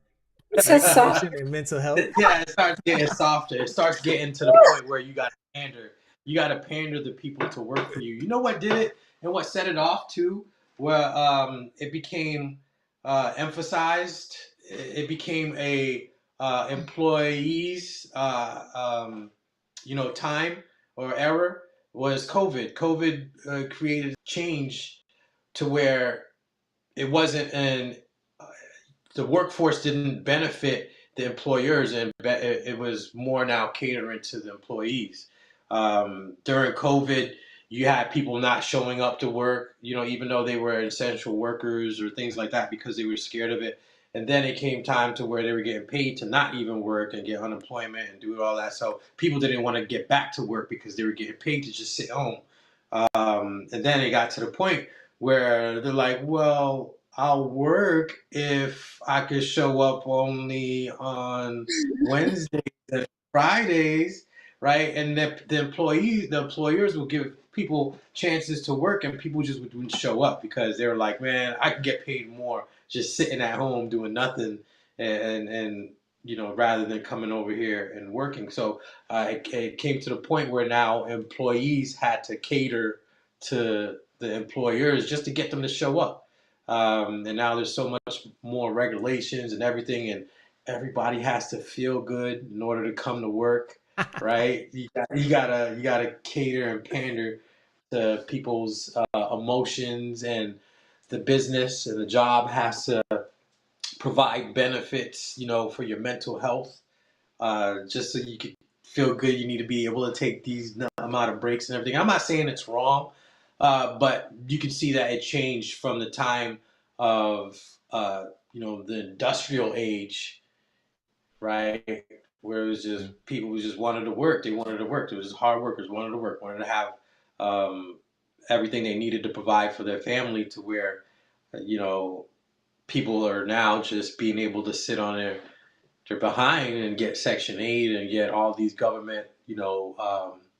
It says soft. recognition, and mental health. yeah, it starts getting softer. It starts getting to the point where you got to pander. You got to pander the people to work for you. You know what did it and what set it off too? Where it became emphasized. It became a employees, time or error was COVID. COVID created change to where it wasn't an the workforce didn't benefit the employers, and it was more now catering to the employees. During COVID, you had people not showing up to work, even though they were essential workers or things like that because they were scared of it. And then it came time to where they were getting paid to not even work and get unemployment and do all that. So people didn't want to get back to work because they were getting paid to just sit home. And then it got to the point where they're like, well, I'll work if I could show up only on Wednesdays and Fridays, right? And the employers will give people chances to work, and people just wouldn't show up because they were like, man, I could get paid more just sitting at home doing nothing, and rather than coming over here and working. So it came to the point where now employees had to cater to the employers just to get them to show up. And now there's so much more regulations and everything, and everybody has to feel good in order to come to work, right? You gotta cater and pander to people's emotions, and the business and the job has to provide benefits, for your mental health, just so you can feel good. You need to be able to take these amount of breaks and everything. I'm not saying it's wrong, but you can see that it changed from the time of the industrial age, right? Where it was just people who just wanted to work. They wanted to work. It was just hard workers wanted to work, wanted to have um, everything they needed to provide for their family. To where you know people are now just being able to sit on they're behind and get Section 8 and get all these government,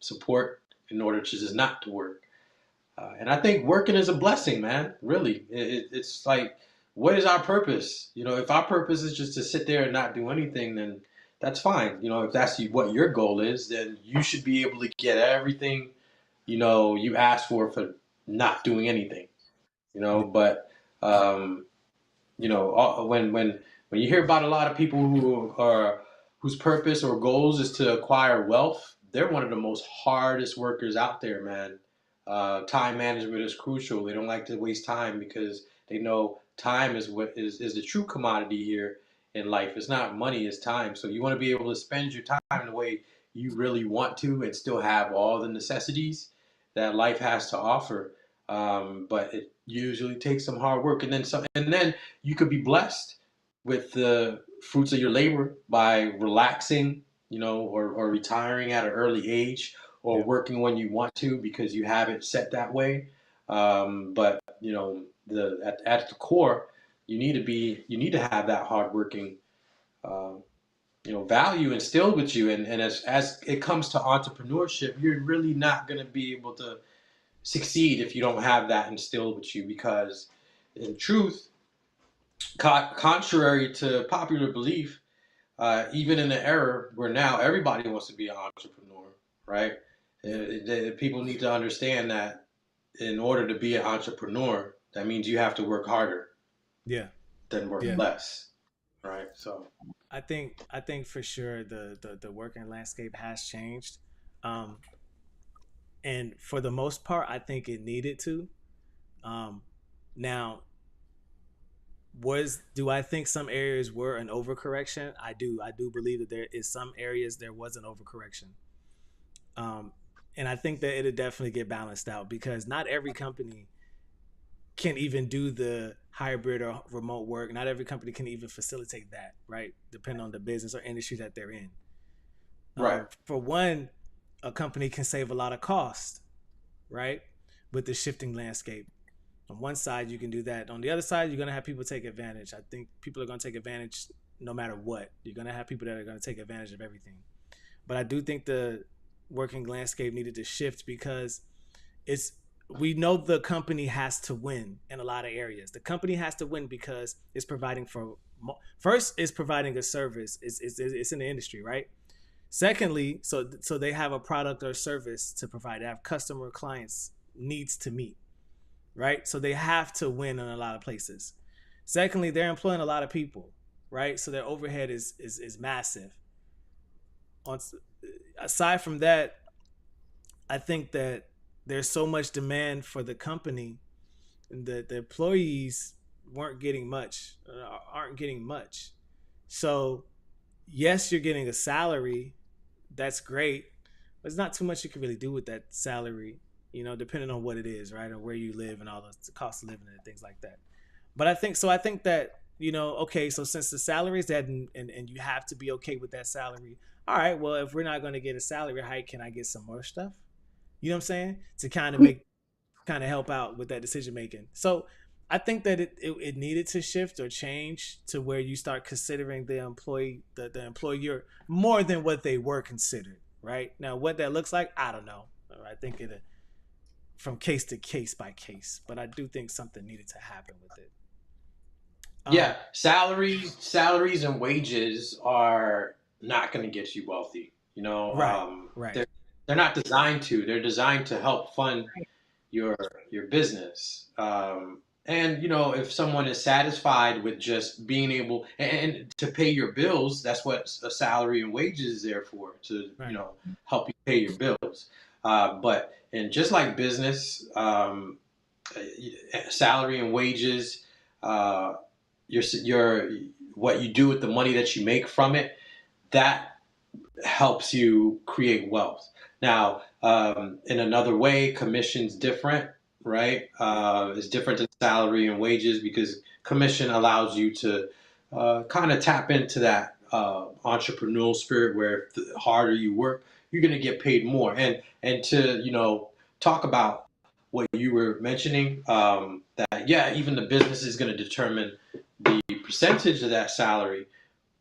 support in order to just not to work. And I think working is a blessing, man. Really, it's like, what is our purpose? If our purpose is just to sit there and not do anything, then that's fine. If that's what your goal is, then you should be able to get everything, you ask for not doing anything. But um, when you hear about a lot of people whose purpose or goals is to acquire wealth, they're one of the most hardest workers out there, man. Time management is crucial. They don't like to waste time because they know time is what is the true commodity here in life. It's not money, it's time. So you want to be able to spend your time the way you really want to and still have all the necessities that life has to offer. But it usually takes some hard work, and then you could be blessed with the fruits of your labor by relaxing, or retiring at an early age, or Yep. working when you want to because you have it set that way. But at the core, you need to have that hardworking um, value instilled with you. And as it comes to entrepreneurship, you're really not going to be able to succeed if you don't have that instilled with you. Because in truth, contrary to popular belief, even in the era where now everybody wants to be an entrepreneur, right? People need to understand that in order to be an entrepreneur, that means you have to work harder Yeah. than work Yeah. less, right? So, I think for sure the working landscape has changed. Um, and for the most part, I think it needed to. Um, now, was do I think some areas were an overcorrection? I do. I do believe that there is some areas there was an overcorrection. Um, and I think that it'll definitely get balanced out because not every company can even do the hybrid or remote work. Not every company can even facilitate that, right? Depending on the business or industry that they're in. right, For one, a company can save a lot of cost, right? With the shifting landscape. On one side, you can do that. On the other side, you're going to have people take advantage. I think people are going to take advantage no matter what. You're going to have people that are going to take advantage of everything. But I do think the working landscape needed to shift because it's we know the company has to win in a lot of areas. The company has to win because it's providing for first it's providing a service. It's in the industry, right? Secondly, so they have a product or service to provide. They have customer clients needs to meet, right? So they have to win in a lot of places. Secondly, they're employing a lot of people, right? So their overhead is massive. On aside from that, I think that there's so much demand for the company that the employees weren't getting much, aren't getting much. So yes, you're getting a salary. That's great. But there's not too much you can really do with that salary, depending on what it is, right? Or where you live and all the cost of living and things like that. But I think so. I think that okay. So since the salary is that, and you have to be okay with that salary. All right. Well, if we're not going to get a salary hike, can I get some more stuff? You know what I'm saying? To kind of help out with that decision making. So I think that it needed to shift or change to where you start considering the employer more than what they were considered. Right now, what that looks like, I don't know. I think it from case to case by case, but I do think something needed to happen with it. yeah, salaries and wages are not going to get you wealthy. Right, right, They're not designed to. They're designed to help fund your your business. And if someone is satisfied with just being able and to pay your bills, that's what a salary and wages is there for, to right. help you pay your bills. But and just like business, salary and wages, uh, your what you do with the money that you make from it, that helps you create wealth. Now, in another way, commission's different, right? It's different than salary and wages because commission allows you to kind of tap into that entrepreneurial spirit where if the harder you work, you're going to get paid more. And to talk about what you were mentioning, that yeah, even the business is going to determine the percentage of that salary.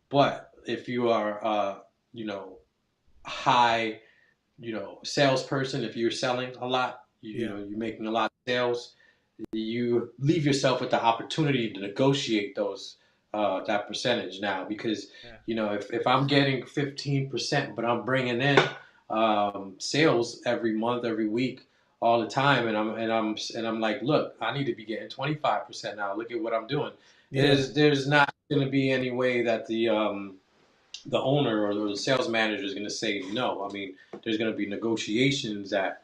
But if you are you know high, salesperson, if you're selling a lot, Yeah, you're making a lot of sales, you leave yourself with the opportunity to negotiate those that percentage now. Because yeah, if I'm getting 15%, but I'm bringing in sales every month, every week, all the time, and I'm like, look, I need to be getting 25% now. Look at what I'm doing. yeah, There's not going to be any way that the owner or the sales manager is going to say no. I mean, there's going to be negotiations that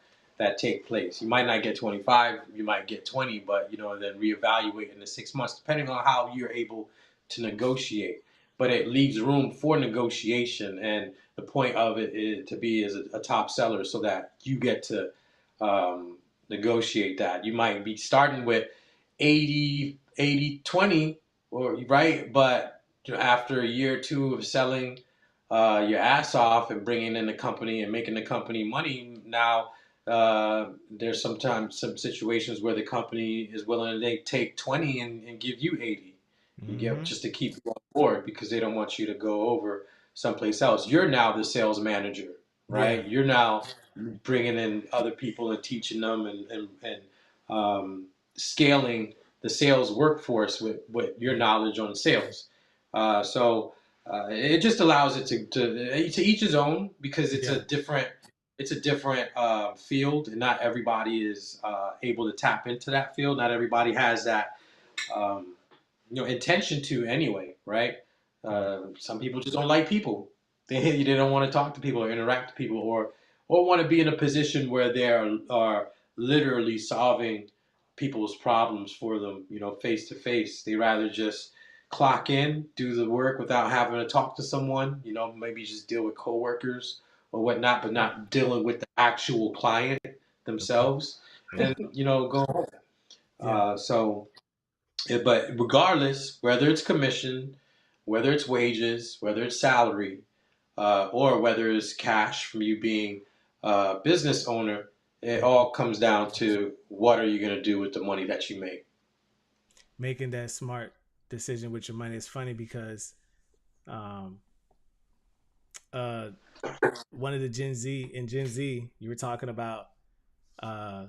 take place. You might not get 25, you might get 20, but then reevaluate in the 6 months, depending on how you're able to negotiate. But it leaves room for negotiation, and the point of it is to be as a top seller, so that you get to negotiate that. You might be starting with 80-20, or right, but after a year or two of selling your ass off and bringing in the company and making the company money, now there's sometimes some situations where the company is willing to take 20 and give you 80. You get Mm-hmm. just to keep you on board because they don't want you to go over someplace else. You're now the sales manager, Yeah. right? You're now bringing in other people and teaching them and scaling the sales workforce with your knowledge on sales. It just allows it to each his own because Yeah. it's a different field, and not everybody is able to tap into that field. Not everybody has that um, intention to anyway, right? Yeah. Some people just don't like people. They don't want to talk to people or interact with people or want to be in a position where they are literally solving people's problems for them, face to face. They rather just clock in, do the work without having to talk to someone, maybe just deal with coworkers or whatnot, but not dealing with the actual client The people. themselves and, go home. Yeah. So but regardless, whether it's commission, whether it's wages, whether it's salary, or whether it's cash from you being a business owner, it all comes down to what are you going to do with the money that you make. Making that smart decision with your money is funny because um uh one of the Gen Z, you were talking about uh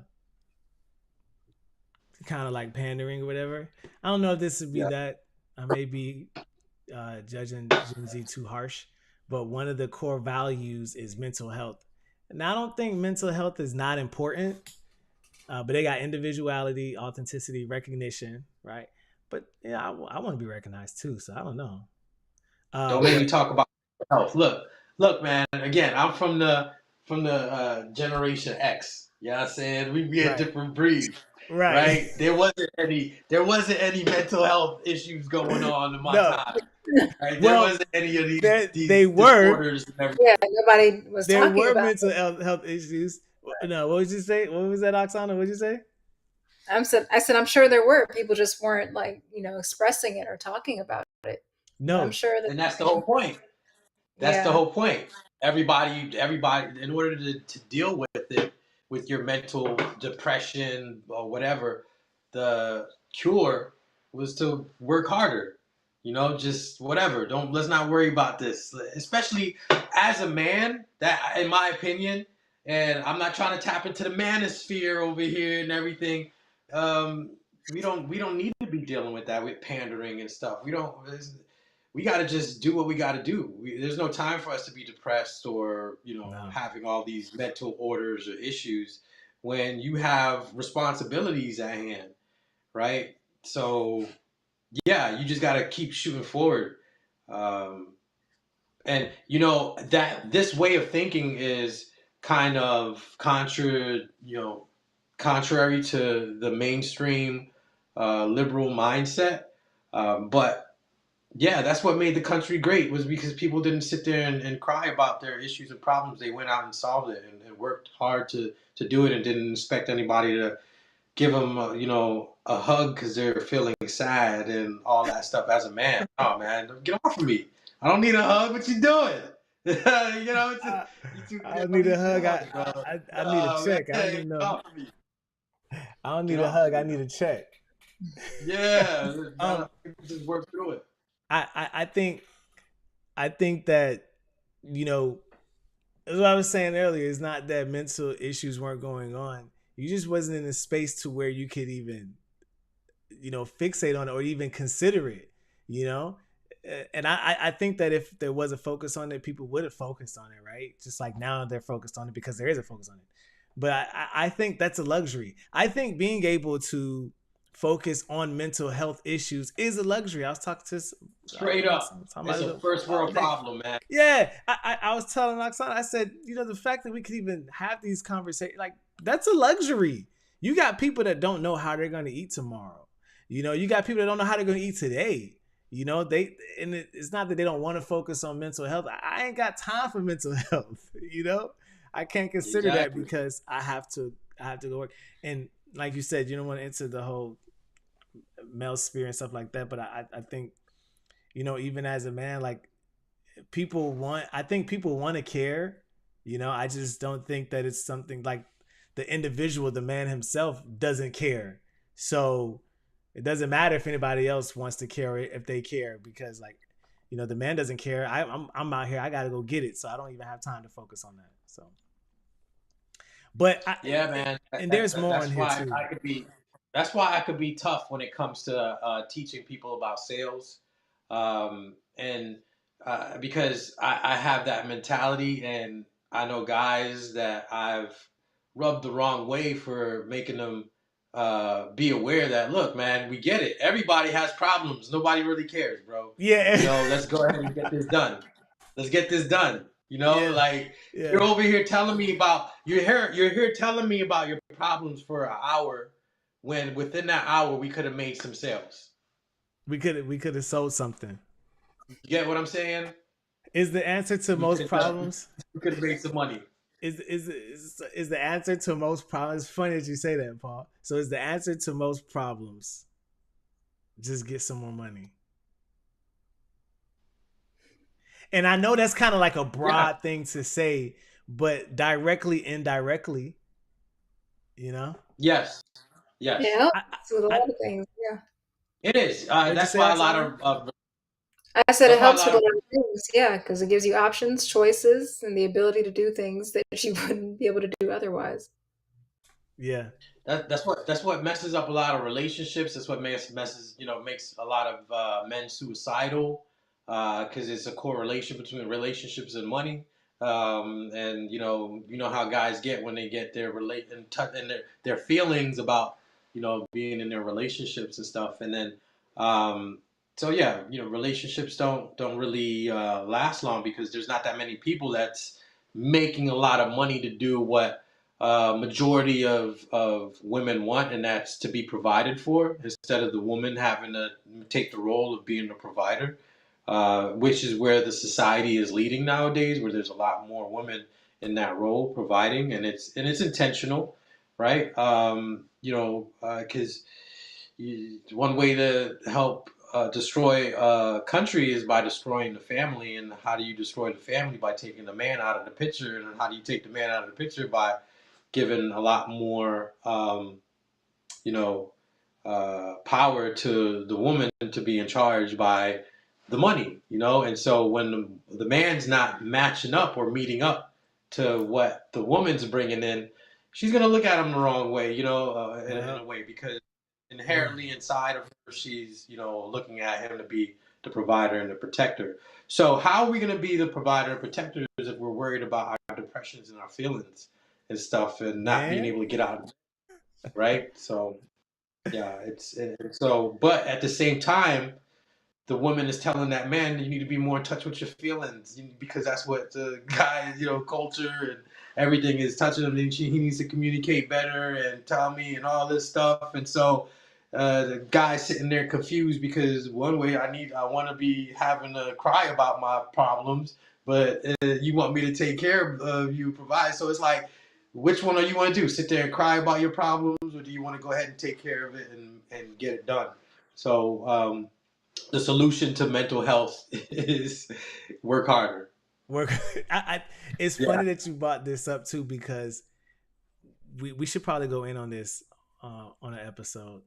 kind of like pandering or whatever. I don't know if this would be Yeah. that. I may be judging Gen Z too harsh, but one of the core values is mental health. And I don't think mental health is not important, but they got individuality, authenticity, recognition, right? But yeah, I want to be recognized too. So I don't know. Don't make me But talk about health. Look, man. Again, I'm from the generation X. You know what I'm saying? We be a right, different breed, right. right? There wasn't any mental health issues going on in my No, time. Right? There well, wasn't any of they these were disorders and everything. Yeah, nobody was there talking were about mental it. health issues. No, what would you say? What was that, Oksana? What did you say? I said I'm sure there were people just weren't like expressing it or talking about it, but I'm No, sure that And that's the whole point. That's the yeah. whole point. Everybody, in order to deal with it, with your mental depression or whatever, the cure was to work harder. Just whatever. Let's not worry about this. Especially as a man, that, in my opinion, and I'm not trying to tap into the manosphere over here and everything. Um, we don't need to be dealing with that with pandering and stuff. We got to just do what we got to do. There's no time for us to be depressed or no. having all these mental orders or issues when you have responsibilities at hand, right? So yeah, you just got to keep shooting forward. Um, and that this way of thinking is kind of contrary to the mainstream liberal mindset. But yeah, that's what made the country great was because people didn't sit there and cry about their issues and problems. They went out and solved it and worked hard to do it and didn't expect anybody to give them, a hug because they're feeling sad and all that stuff as a man. Oh, man, get off of me. I don't need a hug. What you doing? I, I You don't don't need a need no hug. hug, bro. I need a No, man, check. I don't get need no. off of me. I don't Get need a off of hug. me, I bro. need a check. Yeah, um, just work through it. I think that you know as what I was saying earlier. It's not that mental issues weren't going on. You just wasn't in a space to where you could even fixate on it or even consider it. You know, and I think that if there was a focus on it, people would have focused on it, right? Just like now they're focused on it because there is a focus on it. But I think that's a luxury. I think being able to focus on mental health issues is a luxury. I was talking to Straight up. talking It's about a it. first Oh, world problem, man. yeah, I was telling Oksana, I said, the fact that we could even have these conversations, like that's a luxury. You got people that don't know how they're going to eat tomorrow. You got people that don't know how they're going to eat today. It's not that they don't want to focus on mental health. I ain't got time for mental health. I can't consider that Exactly. because I have to go work. And like you said, you don't want to enter the whole male sphere and stuff like that. But I think, even as a man, like I think people want to care. I just don't think that it's something like the individual, the man himself doesn't care. So It doesn't matter if anybody else wants to care if they care because like, the man doesn't care. I'm out here. I got to go get it. So I don't even have time to focus on that. So, but Yeah, man. and there's more in That's here why too. I could be. That's why I could be tough when it comes to teaching people about sales, and because I have that mentality, and I know guys that I've rubbed the wrong way for making them be aware that look, man, we get it. Everybody has problems. Nobody really cares, bro. Yeah. Let's go ahead and get this done. Let's get this done. Yeah. Like Yeah. you're over here telling me about you're here telling me about your problems for an hour when within that hour we could have made some sales. We could have sold something. You get what I'm saying? Is the answer to We most could problems? we could have made some money. Is the answer to most problems? It's funny that you say that, Paul. So is the answer to most problems just get some more money? And I know that's kind of like a Yeah. broad thing to say, but directly, indirectly, you know. Yes. It Yes. helps I, with a I, lot of things. Yeah. It is. what'd you That's say, why a lot Oksana? of I said it that's why a helps with lot a of lot of things. Yeah, because it gives you options, choices, and the ability to do things that you wouldn't be able to do otherwise. Yeah, that's what messes up a lot of relationships. That's what makes a lot of men suicidal because it's a correlation between relationships and money. And you know how guys get when they get their relate and their feelings about being in their relationships and stuff, and then so yeah, relationships don't really last long because there's not that many people that's making a lot of money to do what majority of women want, and that's to be provided for instead of the woman having to take the role of being the provider, which is where the society is leading nowadays, where there's a lot more women in that role providing, and it's intentional, right? Because one way to help destroy a country is by destroying the family. And how do you destroy the family? By taking the man out of the picture. And how do you take the man out of the picture? By giving a lot more, you know, power to the woman to be in charge by the money, And so when the man's not matching up or meeting up to what the woman's bringing in, she's gonna look at him the wrong way, in yeah, a way because yeah. inherently inside of her, she's looking at him to be the provider and the protector. So how are we gonna be the provider and protectors if we're worried about our depressions and our feelings and stuff and not being Man, able to get out, right? So yeah, so, but at the same time, the woman is telling that man you need to be more in touch with your feelings because that's what the guy, culture and everything is touching him. And he needs to communicate better and tell me and all this stuff. And so the guy's sitting there confused because one way I want to be having to cry about my problems, but you want me to take care of you, provide. So it's like, which one do you want to do? Sit there and cry about your problems, or do you want to go ahead and take care of it and get it done? So the solution to mental health is work harder. work. It's Yeah. funny that you brought this up too because we should probably go in on this on an episode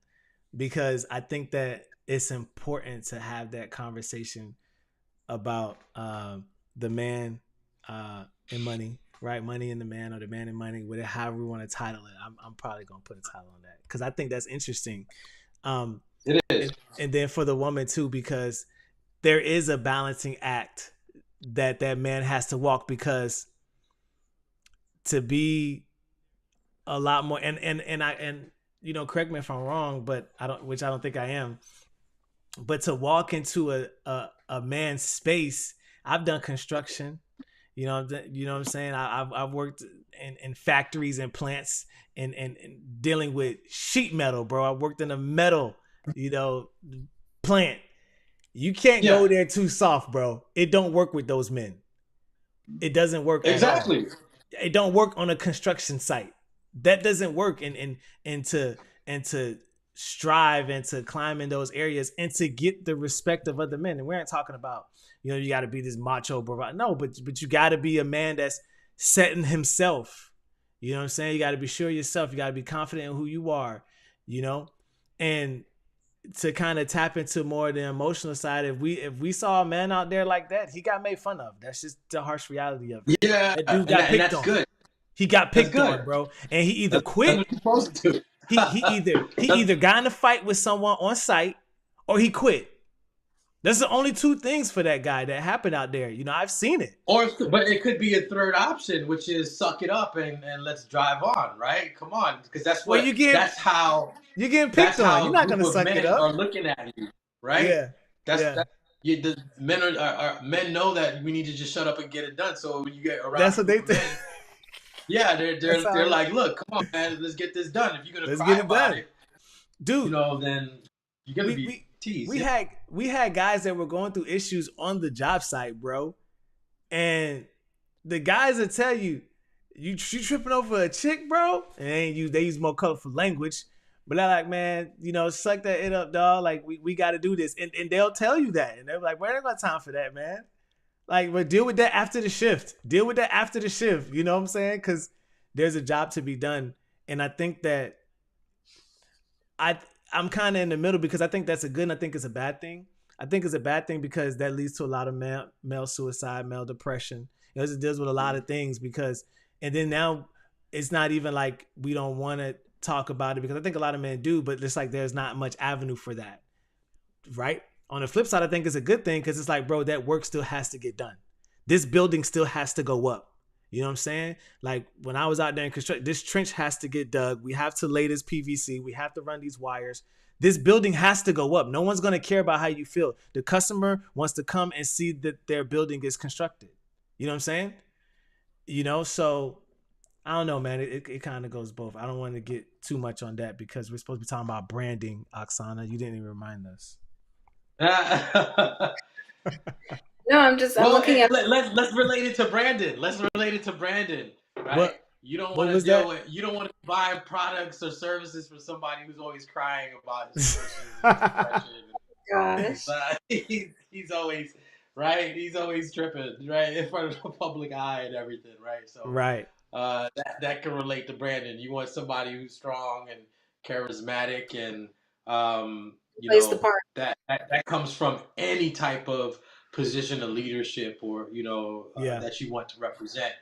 because I think that it's important to have that conversation about the man and money, right? Money and the man, or the man and money, whatever, however we want to title it. I'm probably gonna put a title on that because I think that's interesting. Um, It is. and then for the woman too, because there is a balancing act that man has to walk because to be a lot more and correct me if I'm wrong, but I don't think I am, but to walk into a man's space. I've done construction. You know what I'm saying. I've worked in factories and plants and dealing with sheet metal, bro. I worked in a metal, you know, plant. You can't go Yeah, there too soft, bro. It don't work with those men. It doesn't work at all. exactly. It don't work on a construction site. That doesn't work. And to strive and to climb in those areas and to get the respect of other men. And we aren't talking about you got to be this macho bro. No, but you got to be a man that's setting himself. You know what I'm saying? You got to be sure of yourself. You got to be confident in who you are. You know, and to kind of tap into more of the emotional side. If we saw a man out there like that, he got made fun of. That's just the harsh reality of it. Yeah, That dude got and picked that's on. good. He got That's picked on, good. bro. And he either That's quit, what you're supposed to he do. either got in a fight with someone on site or he quit. That's the only two things for that guy that happened out there. I've seen it. But it could be a third option, which is suck it up and let's drive on, right? Come on, because Well, you're getting that's picked on. how You're a not group gonna of suck it men up. are looking at you, right? Yeah, That's yeah. that. The men men know that we need to just shut up and get it done. So when you get around That's a what group they of think. men, yeah, That's they're how. like, look, come on, man, let's get this done. If you're gonna Let's cry get it about done, it, dude. then you're gonna we be we teased. we Yeah. had we had guys that were going through issues on the job site, bro. And the guys that tell you, you tripping over a chick, bro, and they use more colorful language. But they're like, man, suck that it up, dog. Like we got to do this, and they'll tell you that, and they're like, we ain't got time for that, man. Like, but deal with that after the shift. Deal with that after the shift. You know what I'm saying? Because there's a job to be done, and I think that I I'm kind of in the middle because I think that's a good and I think it's a bad thing. I think it's a bad thing because that leads to a lot of male suicide, male depression. It deals with a lot of things because, and then now it's not even like we don't want to talk about it because I think a lot of men do, but it's like there's not much avenue for that, right? On the flip side, I think it's a good thing because it's like, bro, that work still has to get done. This building still has to go up. You know what I'm saying? Like when I was out there in construction, this trench has to get dug. We have to lay this PVC. We have to run these wires. This building has to go up. No one's going to care about how you feel. The customer wants to come and see that their building is constructed. You know what I'm saying? So I don't know, man. It kind of goes both. I don't want to get too much on that because we're supposed to be talking about branding, Oksana. You didn't even remind us. No, I'm Well, looking at. let's relate it to Brandon. Let's relate it to Brandon, right? What You don't what want to was deal that? with. You don't want to buy products or services from somebody who's always crying about his emotions and his depression. Gosh. He's always right. He's always tripping right in front of the public eye and everything, right? So Right. that can relate to Brandon. You want somebody who's strong and charismatic, and Plays the part. that comes from any type of position of leadership or Yeah. that you want to represent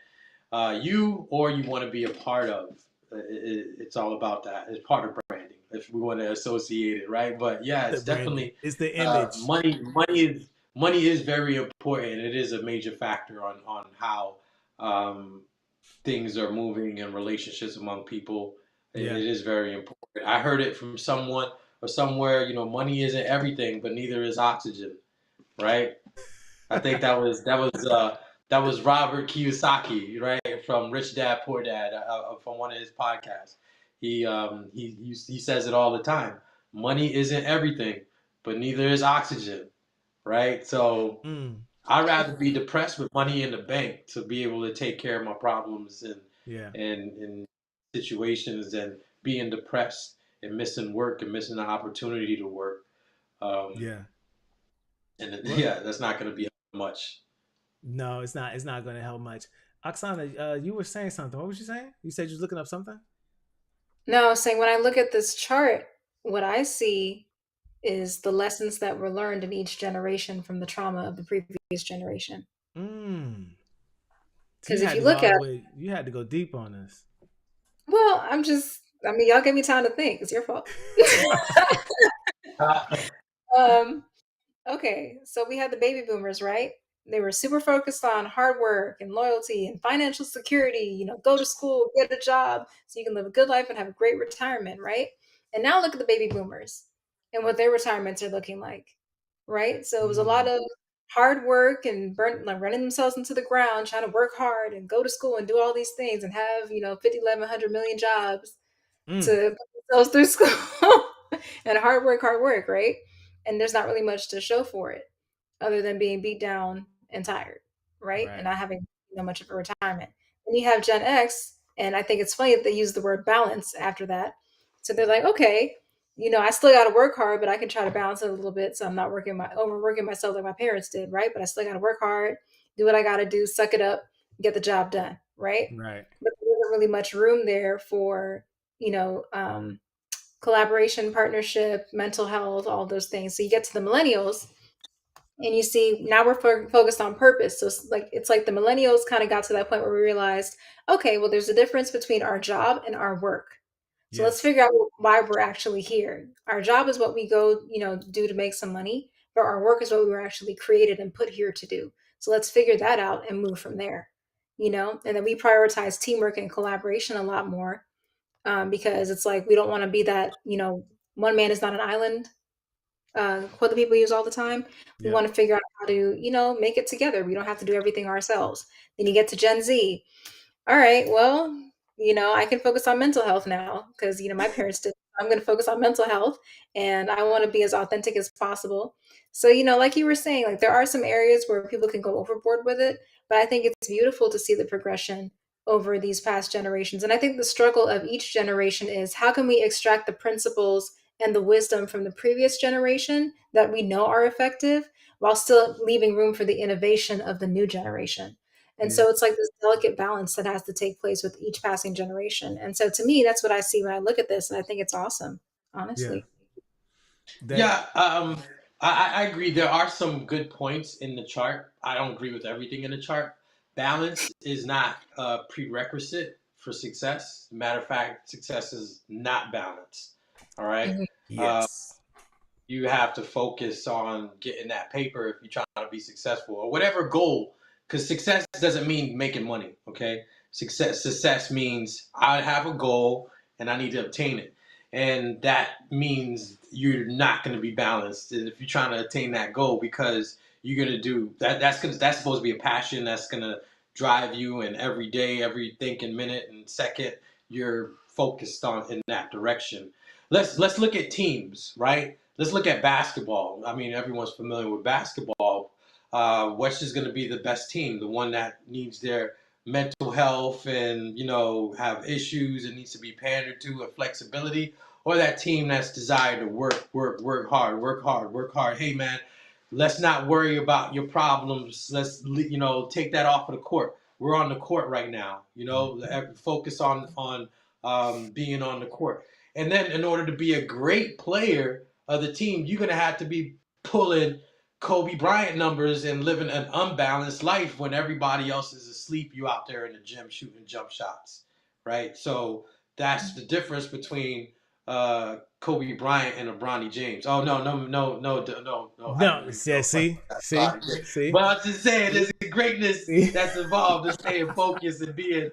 you or you want to be a part of. It's all about that. It's part of branding if we want to associate it, right? But yeah, The it's branding. definitely It's the image. money is very important. It is a major factor on how um, things are moving and relationships among people. Yeah. It is very important. I heard it from someone or somewhere. Money isn't everything, but neither is oxygen, right? I think that was Robert Kiyosaki, right, from Rich Dad Poor Dad, from one of his podcasts. He says it all the time. Money isn't everything, but neither is oxygen, right? So Mm. I'd rather be depressed with money in the bank to be able to take care of my problems Yeah. and situations than being depressed and missing work and missing the opportunity to work. Um, Yeah. and Well, yeah, that's not going to be much. no, it's not. It's not going to help much. Oksana, you were saying something. What was you saying? You said you was looking up something. No, I was saying when I look at this chart, what I see is the lessons that were learned in each generation from the trauma of the previous generation. Mm. So you Because if had you to go look all at, the way. You had to go deep on this. well, I mean, y'all gave me time to think. It's your fault. um, Okay, so we had the baby boomers, right? They were super focused on hard work and loyalty and financial security, go to school, get a job so you can live a good life and have a great retirement, right? And now look at the baby boomers and what their retirements are looking like, right? So it was a lot Mm. of hard work and like running themselves into the ground, trying to work hard and go to school and do all these things and have, 50, 11, 100 million jobs Mm. to put themselves through school and hard work, right? And there's not really much to show for it other than being beat down and tired, right? And Right. not having much of a retirement. Then you have Gen X, and I think it's funny that they use the word balance after that. So they're like, okay, I still got to work hard, but I can try to balance it a little bit, so I'm not overworking myself like my parents did, right? But I still got to work hard, do what I got to do, suck it up, get the job done, right? Right. But there wasn't really much room there for you know um, collaboration, partnership, mental health, all those things. So you get to the millennials, and you see now we're focused on purpose. So it's like the millennials kind of got to that point where we realized, okay, well, there's a difference between our job and our work. So let's Yes. figure out why we're actually here. Our job is what we go, do to make some money, but our work is what we were actually created and put here to do. So let's figure that out and move from there. And then we prioritize teamwork and collaboration a lot more, because it's like we don't want to be that, one man is not an island quote that people use all the time. We Yep. want to figure out how to, make it together. We don't have to do everything ourselves. Then you get to Gen Z. All right, well, I can focus on mental health now because, my parents did. I'm going to focus on mental health, and I want to be as authentic as possible. So, like you were saying, like there are some areas where people can go overboard with it, but I think it's beautiful to see the progression over these past generations. And I think the struggle of each generation is how can we extract the principles and the wisdom from the previous generation that we know are effective while still leaving room for the innovation of the new generation. And Yeah. so it's like this delicate balance that has to take place with each passing generation. And so to me, that's what I see when I look at this. And I think it's awesome, Yeah. honestly. That. Yeah, I agree. There are some good points in the chart. I don't agree with everything in the chart. Balance is not a prerequisite for success. Matter of fact, success is not balance. All right. Mhm. Uh, Yes. you have to focus on getting that paper if you're trying to be successful or whatever goal. Because success doesn't mean making money. Okay. Success means I have a goal and I need to obtain it, and that means you're not going to be balanced if you're trying to attain that goal because you're going to do that. That's supposed to be a passion that's going to drive you, and every day, every thinking minute and second, you're focused on in that direction. Let's look at teams, right? Let's look at basketball. I mean, everyone's familiar with basketball. Which is going to be the best team? The one that needs their mental health and have issues and needs to be pandered to and flexibility, or that team that's desired to work hard, work hard, work hard. Hey man, let's not worry about your problems. Let's take that off of the court. We're on the court right now. Focus on being on the court. And then in order to be a great player of the team, you're gonna have to be pulling Kobe Bryant numbers and living an unbalanced life when everybody else is asleep. You out there in the gym shooting jump shots, right? So that's the difference between Kobe Bryant and LeBron James. Oh no! I No. didn't mean to Yeah. go like See. that. See. Sorry, See. but I'm just saying there's a greatness See. that's involved in staying focused and being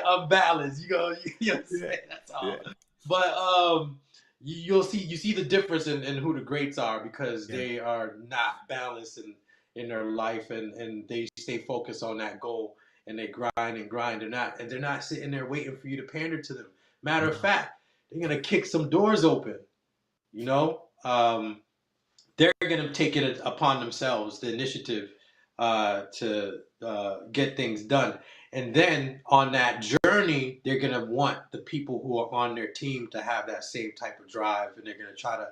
unbalanced. You know what I'm Yeah. saying? That's Yeah. all. But you see the difference in who the greats are because Yeah. they are not balanced in their life and they stay focused on that goal and they grind and grind. They're not sitting there waiting for you to pander to them. Matter of No. fact, they're gonna kick some doors open. You know, they're gonna take it upon themselves the initiative to get things done. And then on that journey, they're gonna want the people who are on their team to have that same type of drive, and they're gonna try to,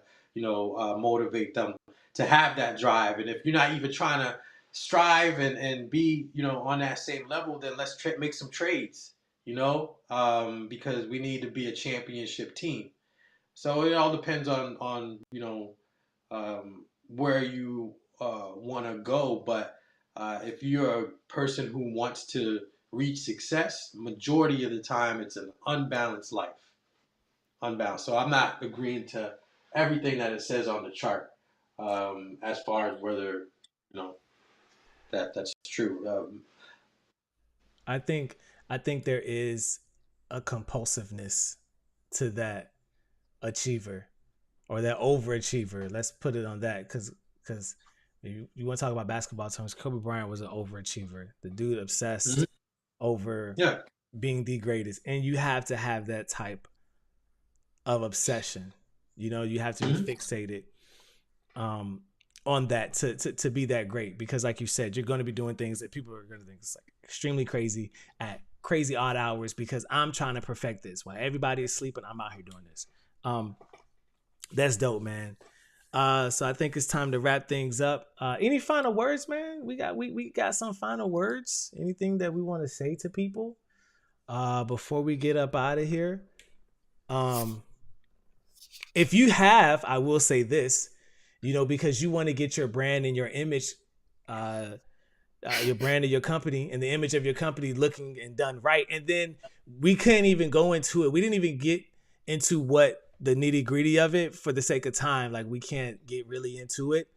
motivate them to have that drive. And if you're not even trying to strive and be, on that same level, then let's make some trades. Because we need to be a championship team. So it all depends on where you want to go. But if you're a person who wants to reach success, majority of the time it's an unbalanced life, unbalanced. So I'm not agreeing to everything that it says on the chart as far as whether that's true. I think. I think there is a compulsiveness to that achiever or that overachiever. Let's put it on that because you want to talk about basketball terms. Kobe Bryant was an overachiever. The dude Mhm. obsessed over Yeah. being the greatest, and you have to have that type of obsession. You have to be Mhm. fixated um, on that to be that great because, like you said, you're going to be doing things that people are going to think is like extremely crazy at crazy odd hours because I'm trying to perfect this while everybody is sleeping. I'm out here doing this. Um, that's dope, man. So I think it's time to wrap things up. Any final words, man? We got some final words. Anything that we want to say to people before we get up out of here? Um, If you have, I will say this, because you want to get your brand and your image, your brand of your company and the image of your company looking and done right. And then we couldn't even go into it. We didn't even get into what the nitty gritty of it for the sake of time. Like, we can't get really into it.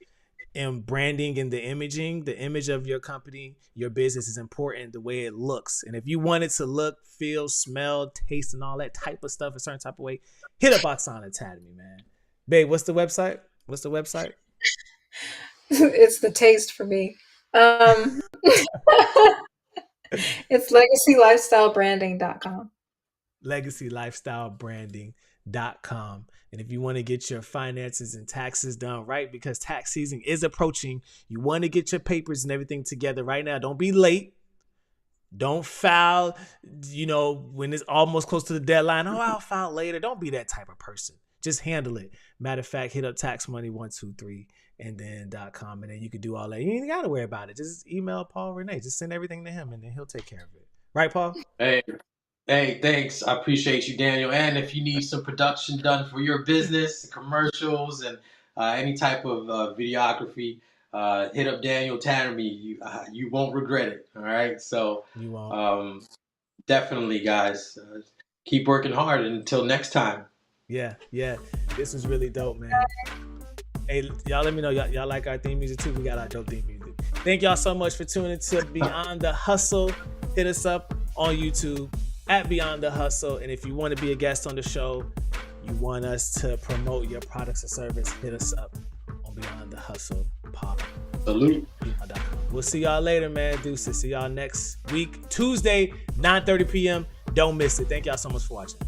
And branding and the image of your company, your business is important, the way it looks. And if you want it to look, feel, smell, taste, and all that type of stuff a certain type of way, hit up Oksana Tademy, man. Babe, what's the website? It's the taste for me. It's legacylifestylebranding.com. LegacyLifestyleBranding.com. And if you want to get your finances and taxes done right, because tax season is approaching, you want to get your papers and everything together right now. Don't be late. Don't file, when it's almost close to the deadline. Oh, I'll file later. Don't be that type of person. Just handle it. Matter of fact, hit up taxmoney123 and then .com, and then you can do all that. You ain't got to worry about it. Just email Paul Rene. Just send everything to him, and then he'll take care of it. Right, Paul? Hey, thanks. I appreciate you, Daniel. And if you need some production done for your business, commercials, and any type of videography, hit up Daniel Tademy. You won't regret it. All right. So you won't. Definitely, guys. Keep working hard until next time. Yeah. This was really dope, man. Hey, y'all let me know. Y'all like our theme music too? We got our dope theme music. Thank y'all so much for tuning in to Beyond the Hustle. Hit us up on YouTube at Beyond the Hustle. And if you want to be a guest on the show, you want us to promote your products or service, hit us up on Beyond the Hustle Pod. Salute. We'll see y'all later, man. Deuces. See y'all next week, Tuesday, 9:30 p.m. Don't miss it. Thank y'all so much for watching.